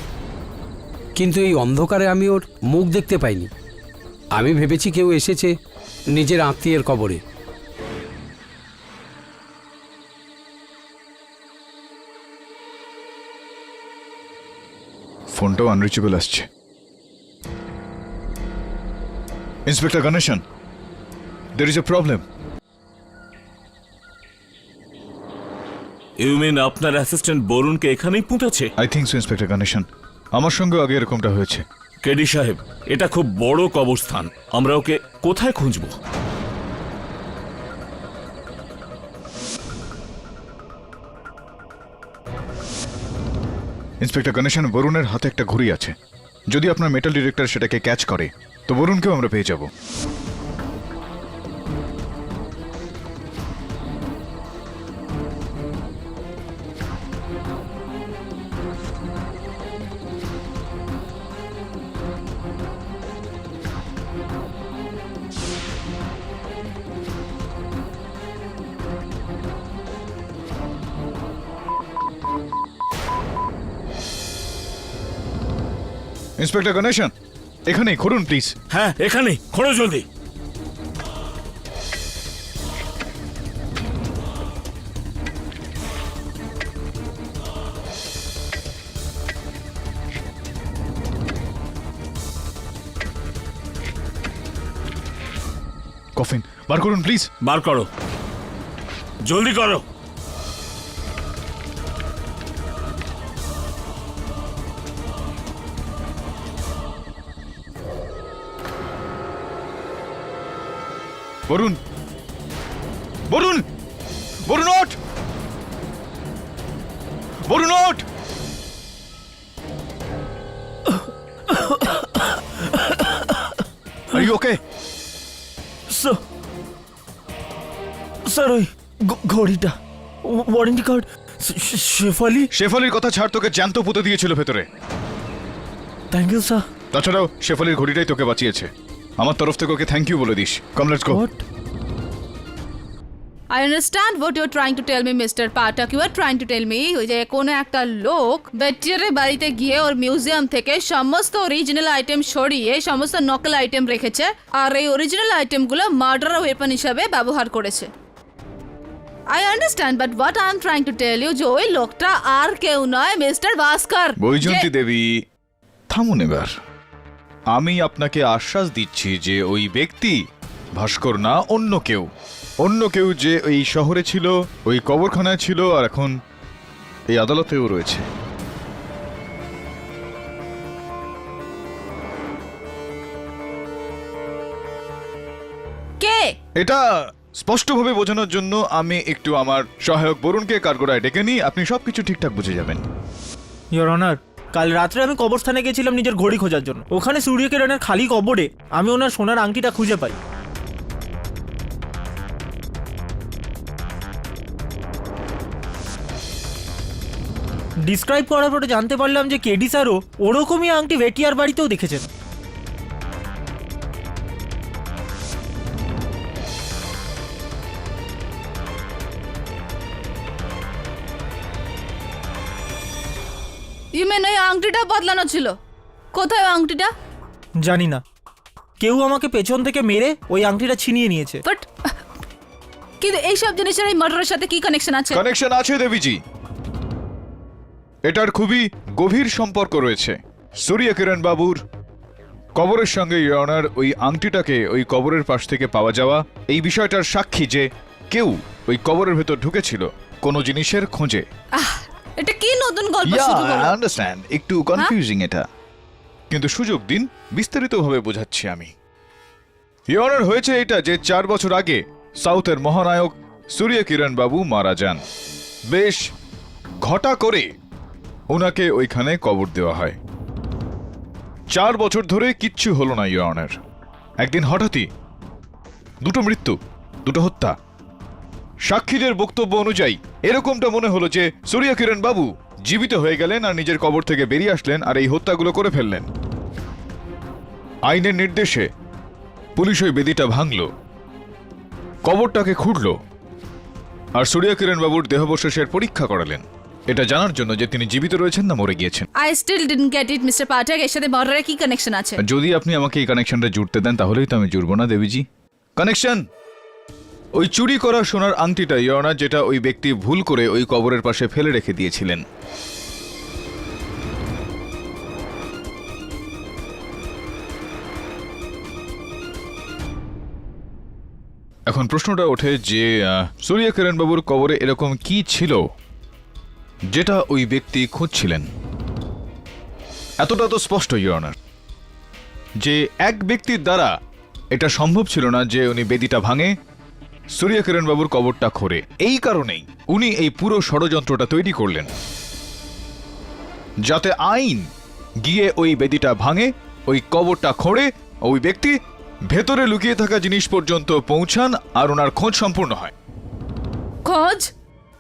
S12: কিন্তু এই অন্ধকারে আমি ওর মুখ দেখতে পাইনি। আমি ভেবেছি কেউ এসেছে নিজের আত্মীয়ের কবরে।
S4: ফোনটাও আনরিচেবল আসছে। Inspector Ganeshan, there is a problem.
S9: You mean আপনার অ্যাসিস্ট্যান্ট বরুণকে এখানেই পুঁতেছে?
S4: I think so inspector Ganeshan, আমার সঙ্গে আগে এরকমটা হয়েছে।
S9: কেডি সাহেব, এটা খুব বড় কবরস্থান, আমরা ওকে কোথায় খুঁজবো?
S4: ইন্সপেক্টর গণেশন, বরুণের হাতে একটা ঘড়ি আছে। যদি আপনার মেটাল ডিটেক্টর সেটাকে ক্যাচ করে তো বরুণকেও আমরা পেয়ে যাব। ইন্সপেক্টর গণেশন, এখানেই খুঁড়ুন প্লিজ।
S9: হ্যাঁ, এখানেই খোঁড়ো জলদি।
S4: কফিন বার করুন প্লিজ।
S9: বার করো, জলদি করো।
S4: বরুণ, বরুণ, বরুণ ওঠ, বরুণ ওঠ। Are you okay?
S6: স্যার ওই ঘড়িটা, ওয়ারেন্টি কার্ড, শেফালি।
S4: শেফালির কথা ছাড়, তোকে জ্যান্ত পুঁতে দিয়েছিল ভেতরে।
S6: Thank you sir.
S4: তাছাড়াও শেফালির ঘড়িটাই তোকে বাঁচিয়েছে। আমার তরফ থেকে ওকে থ্যাংক ইউ বলে দিস। Come let's go.
S8: I understand what you're trying to tell me, Mr. Pathak. You are trying to tell me যে কোনো একটা লোক বেটিয়ারের বাড়িতে গিয়ে ওর মিউজিয়াম থেকে সমস্ত অরিজিনাল আইটেম সরিয়ে সমস্ত নকল আইটেম রেখেছে, আর এই অরিজিনাল আইটেমগুলো মার্ডার ওয়েপন হিসাবে ব্যবহার করেছে। I understand, but what I'm trying to tell you যে ওই লোকটা আর কেউ নয়, মিস্টার ভাস্কর।
S4: বৈজয়ন্তী দেবী, থামুন এবার। আমি আপনাকে আশ্বাস দিচ্ছি যে ওই ব্যক্তি ভাস্কর না, অন্য কেউ। অন্য কেউ যে এই শহরে ছিল, ওই কবরখানায় ছিল, আর এখন এই আদালতেও রয়েছে।
S8: কে?
S4: এটা স্পষ্টভাবে বোঝানোর জন্য আমি একটু আমার সহায়ক বরুণকে কাঠগড়ায় ডেকে নিই, আপনি সবকিছু ঠিকঠাক বুঝে যাবেন।
S6: ইয়োর অনার, কাল রাত্রে আমি কবরস্থানে গেছিলাম নিজের ঘড়ি খোঁজার জন্য। ওখানে সূর্যকিরণের খালি কবরে আমি ওনার সোনার আংটিটা খুঁজে পাই। ডিসক্রাইব করার পরে জানতে পারলাম যে কেডি স্যারও ওরকমই আংটি ভেটিয়ার বাড়িতেও দেখেছেন।
S8: You mean ওই আংটিটা বদলানো ছিল? কোথায় ওই আংটিটা?
S6: জানি না, কেউ আমাকে পেছন থেকে মেরে ওই আংটিটা ছিনিয়ে নিয়েছে।
S8: বাট কিন্তু এইসব জিনিসের এই মার্ডারের সাথে কি কানেকশন আছে?
S4: কানেকশন আছে দেবীজি, এটার খুবই গভীর সম্পর্ক রয়েছে। সূর্যকিরণ বাবুর কবরের সঙ্গে ইয়োর অনার ওই আংটিটাকে ওই কবরের পাশ থেকে পাওয়া যাওয়া এই বিষয়টার সাক্ষী যে কেউ ওই কবরের ভেতর ঢুকেছিল কোনো জিনিসের খোঁজে।
S8: এটা কি নতুন গল্প শুরু হলো?
S4: আই আন্ডারস্ট্যান্ড, একটু কনফিউজিং এটা, কিন্তু সুযোগ দিন, বিস্তারিতভাবে বোঝাচ্ছি আমি। ইয়োর অনার, হয়েছে এটা যে 4 বছর আগে সাউথের মহানায়ক সূর্যকিরণ বাবু মারা যান। বেশ ঘটা করে ওনাকে ওইখানে কবর দেওয়া হয়। 4 বছর ধরে কিচ্ছু হলো না ইয়োর অনার। একদিন হঠাৎই দুটো মৃত্যু, দুটো হত্যা। সাক্ষীদের বক্তব্য অনুযায়ী এরকমটা মনে হলো যে সূর্যকিরণ বাবু জীবিত হয়ে গেলেন আর নিজের কবর থেকে বেরিয়ে আসলেন আর এই হত্যাগুলো করে ফেললেন। আইনের নির্দেশে পুলিশ ওই বেদিটা ভাঙল, কবরটাকে খুঁড়ল আর সূর্যকিরণ বাবুর দেহাবশেষের পরীক্ষা করালেন, এটা জানার জন্য যে তিনি জীবিত রয়েছেন না মরে গিয়েছেন।
S8: I still didn't get it, Mr. Pathak. এর সাথে মার্ডারের কি কানেকশন আছে?
S4: যদি আপনি আমাকে এই কানেকশনটা জুড়তে দেন তাহলেই তো আমি জুড়বো না দেবীজি। কানেকশন ওই চুরি করা সোনার আংটিটা ইয়োর অনার, যেটা ওই ব্যক্তি ভুল করে ওই কবরের পাশে ফেলে রেখে দিয়েছিলেন। এখন প্রশ্নটা ওঠে যে সূর্য কিরণ বাবুর কবরে এরকম কি ছিল যেটা ওই ব্যক্তি খুঁজছিলেন? এতটা তো স্পষ্ট, ইওর অনার, যে এক ব্যক্তির দ্বারা এটা সম্ভব ছিল না যে উনি বেদিটা ভাঙে, সূর্য কিরণ বাবুর কবরটা খোঁড়ে। এই কারণেই উনি এই পুরো ষড়যন্ত্রটা তৈরি করলেন, যাতে আইন গিয়ে ওই বেদিটা ভাঙে, ওই কবরটা খোঁড়ে, ওই ব্যক্তি ভেতরে লুকিয়ে থাকা জিনিস পর্যন্ত পৌঁছান আর ওনার খোঁজ সম্পূর্ণ হয়।
S8: খোঁজ?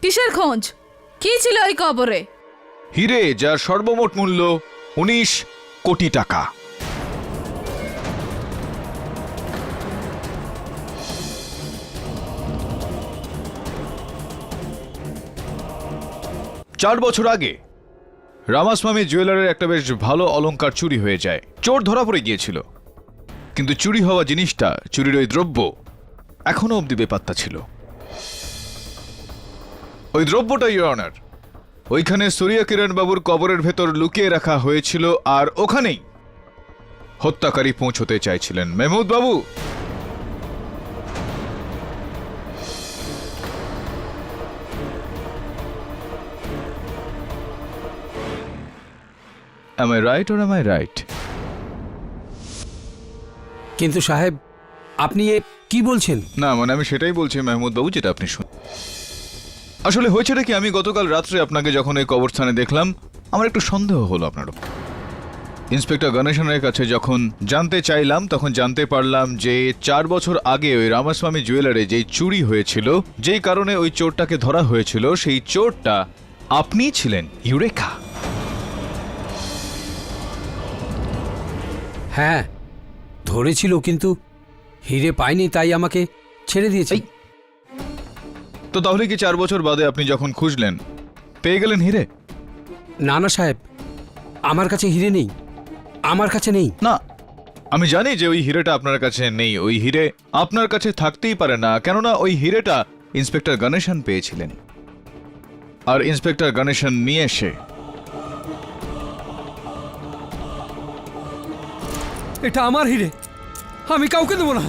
S8: কিসের খোঁজ? কি ছিল ওই কবরে?
S4: হিরে, যার সর্বমোট মূল্য 19 কোটি টাকা। চার বছর আগে রামাস্বামী জুয়েলারের একটা বেশ ভালো অলংকার চুরি হয়ে যায়। চোর ধরা পড়ে গিয়েছিল, কিন্তু চুরি হওয়া জিনিসটা, চুরির ওই দ্রব্য এখনো অব্দি বেপাত্তা ছিল। ওই দ্রব্যটা, ইওর অনার, ওইখানে সূর্য কিরণ বাবুর কবরের ভেতর লুকিয়ে রাখা হয়েছিল, আর ওখানেই হত্যাকারী পৌঁছতে চাইছিলেন। মেহমুদ বাবু, am I right or am I right?
S12: কিন্তু সাহেব, আপনি এ কি বলছেন?
S4: না, মানে আমি সেটাই বলছি মেহমুদ বাবু, যেটা আপনি শুন। আসলে হয়েছেটা কি, আমি গতকাল রাত্রে আপনাকে যখন এই কবরস্থানে দেখলাম, আমার একটু সন্দেহ হলো আপনার উপর। ইন্সপেক্টর গণেশনের কাছে যখন জানতে চাইলাম, তখন জানতে পারলাম যে 4 বছর আগে ওই রামাস্বামী জুয়েলারে যেই চুরি হয়েছিল, যেই কারণে ওই চোরটাকে ধরা হয়েছিল, সেই চোরটা আপনিই ছিলেন, ইউরেকা।
S12: হ্যাঁ, ধরেছিল, কিন্তু হিরে পাইনি, তাই আমাকে ছেড়ে দিয়েছে।
S4: তো তাহলে কি 4 বছর বাদে আপনি যখন খুঁজলেন পেয়ে গেলেন হিরে?
S12: না না সাহেব, আমার কাছে হিরে নেই, আমার কাছে নেই।
S4: না, আমি জানি যে ওই হিরেটা আপনার কাছে নেই। ওই হিরে আপনার কাছে থাকতেই পারে না, কেননা ওই হিরেটা ইন্সপেক্টর গণেশন পেয়েছিলেন, আর ইন্সপেক্টর গণেশন নিয়ে এসে
S12: এটা আমার হিরে, আমি কাউকে দেবো না।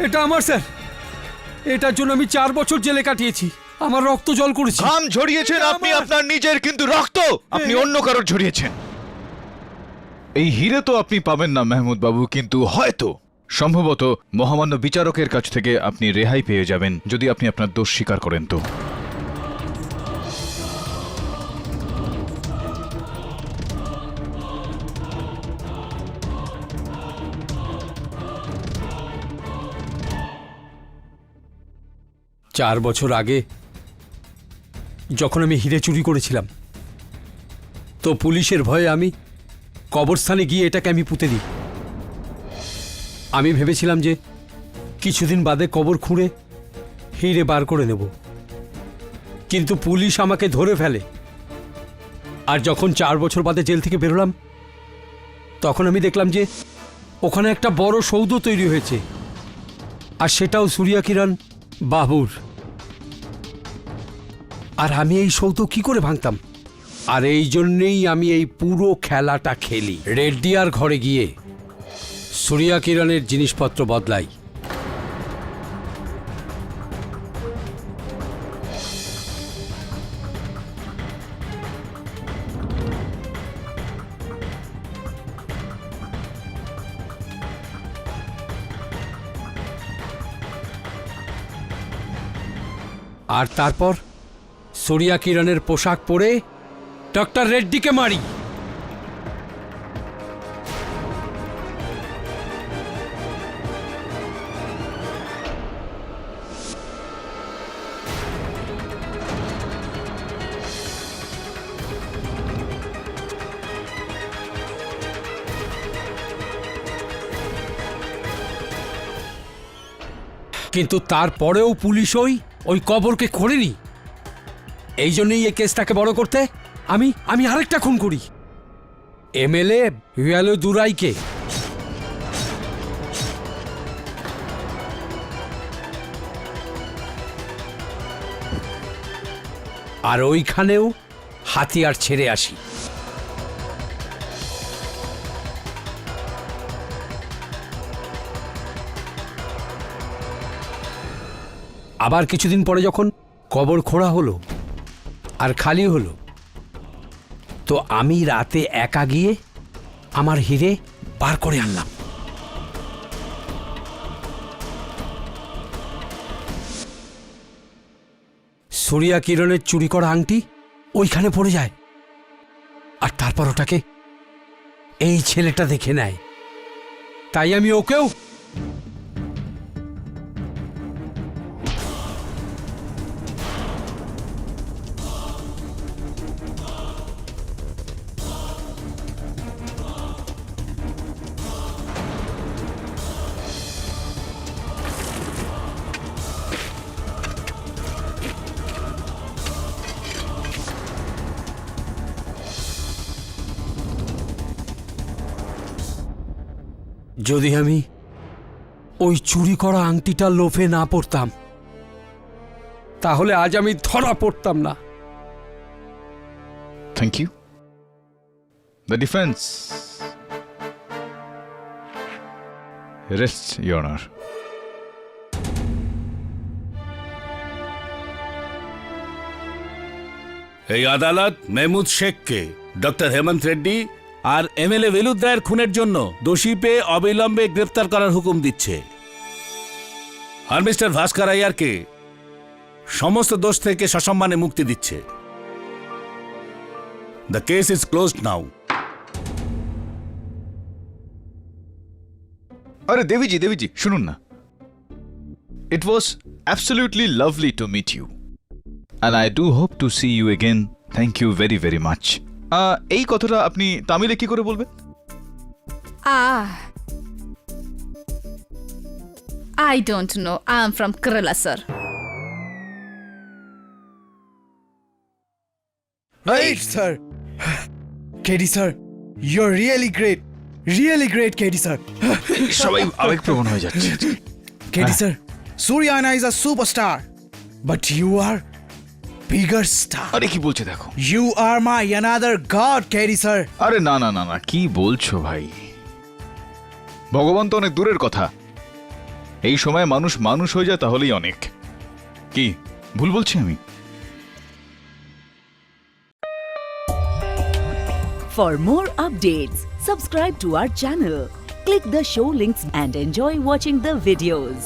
S12: এটা আমার স্যার, এটার জন্য আমি 4 বছর জেলে কাটিয়েছি, আমার রক্ত জল করেছি।
S4: ঘাম ঝরিয়েছেন আপনি আপনার নিজের, কিন্তু রক্ত আপনি অন্য কারোর ঝরিয়েছেন। এই হিরে তো আপনি পাবেন না মেহমুদ বাবু, কিন্তু হয়তো সম্ভবত মহামান্য বিচারকের কাছ থেকে আপনি রেহাই পেয়ে যাবেন, যদি আপনি আপনার দোষ স্বীকার করেন। তো
S12: 4 বছর আগে যখন আমি হিরে চুরি করেছিলাম, তো পুলিশের ভয়ে আমি কবরস্থানে গিয়ে এটাকে আমি পুঁতে দিই। আমি ভেবেছিলাম যে কিছুদিন বাদে কবর খুঁড়ে হিরে বার করে নেব, কিন্তু পুলিশ আমাকে ধরে ফেলে। আর যখন 4 বছর বাদে জেল থেকে বেরোলাম, তখন আমি দেখলাম যে ওখানে একটা বড় সৌধ তৈরি হয়েছে, আর সেটাও সূর্য কিরণ বাবুর। আর আমি এই সৌধ কি করে ভাঙতাম? আর এই জন্যেই আমি এই পুরো খেলাটা খেলি। রেড্ডিয়ার ঘরে গিয়ে সূর্য কিরণের জিনিসপত্র বদলাই। আর তারপর সূর্য কিরণের পোশাক পরে ডক্টর রেড্ডিকে মারি। কিন্তু তারপরেও পুলিশ ওই কবরকে খোঁড়েনি। এই জন্যই এই কেসটাকে বড় করতে আমি আরেকটা খুন করি, এমএলএ হুয়ালো দুরাইকে। আর ওইখানেও হাতিয়ার ছেড়ে আসি। আবার কিছুদিন পরে যখন কবর খোঁড়া হলো আর খালি হলো, তো আমি রাতে একা গিয়ে আমার হিরে বার করে আনলাম। সূর্যা কিরণের চুরি করা আংটি ওইখানে পড়ে যায়, আর তারপর ওটাকে এই ছেলেটা দেখে নেয়। তাই আমি ওকেও যদি আমি ওই চুরি করা আংটিটা লোভে না পড়তাম, তাহলে আজ আমি ধরা পড়তাম না।
S4: Thank you. The defence rest your honour.
S13: এই আদালত মেহমুদ শেখকে, ডক্টর হেমন্ত রেড্ডি আর এমএলএ ভেলুদ্দায়ের খুনের জন্য দোষী পেয়ে অবিলম্বে গ্রেফতার করার হুকুম দিচ্ছে, আর মিস্টার ভাস্কর আইয়ারকে সমস্ত দোষ থেকে সসম্মানে মুক্তি দিচ্ছে। The case is closed now.
S4: আরে দেবীজি, দেবীজি শুনুন না। It was absolutely lovely to meet you and I do hope to see you again. Thank you very very much. এই কথাটা আপনি তামিলে কি করে বলবেন?
S8: I don't know. I'm from Kerala, sir.
S1: Right, sir. KD sir, you're really great. Really great, KD sir.
S4: সবাই আবেগপ্রবণ হয়ে যাচ্ছে।
S1: KD sir, Suryana is a superstar. But you are bigger star.
S4: আরে কি বলছে দেখো।
S1: You are my another god, KD sir.
S4: আরে না না না না, কি বলছো ভাই? ভগবান তো অনেক দূরের কথা। এই সময় মানুষ মানুষ হয়ে যায় তাহলেই অনেক। কি ভুল বলছি আমি?
S14: For more updates, subscribe to our channel, click the show links and enjoy watching the videos.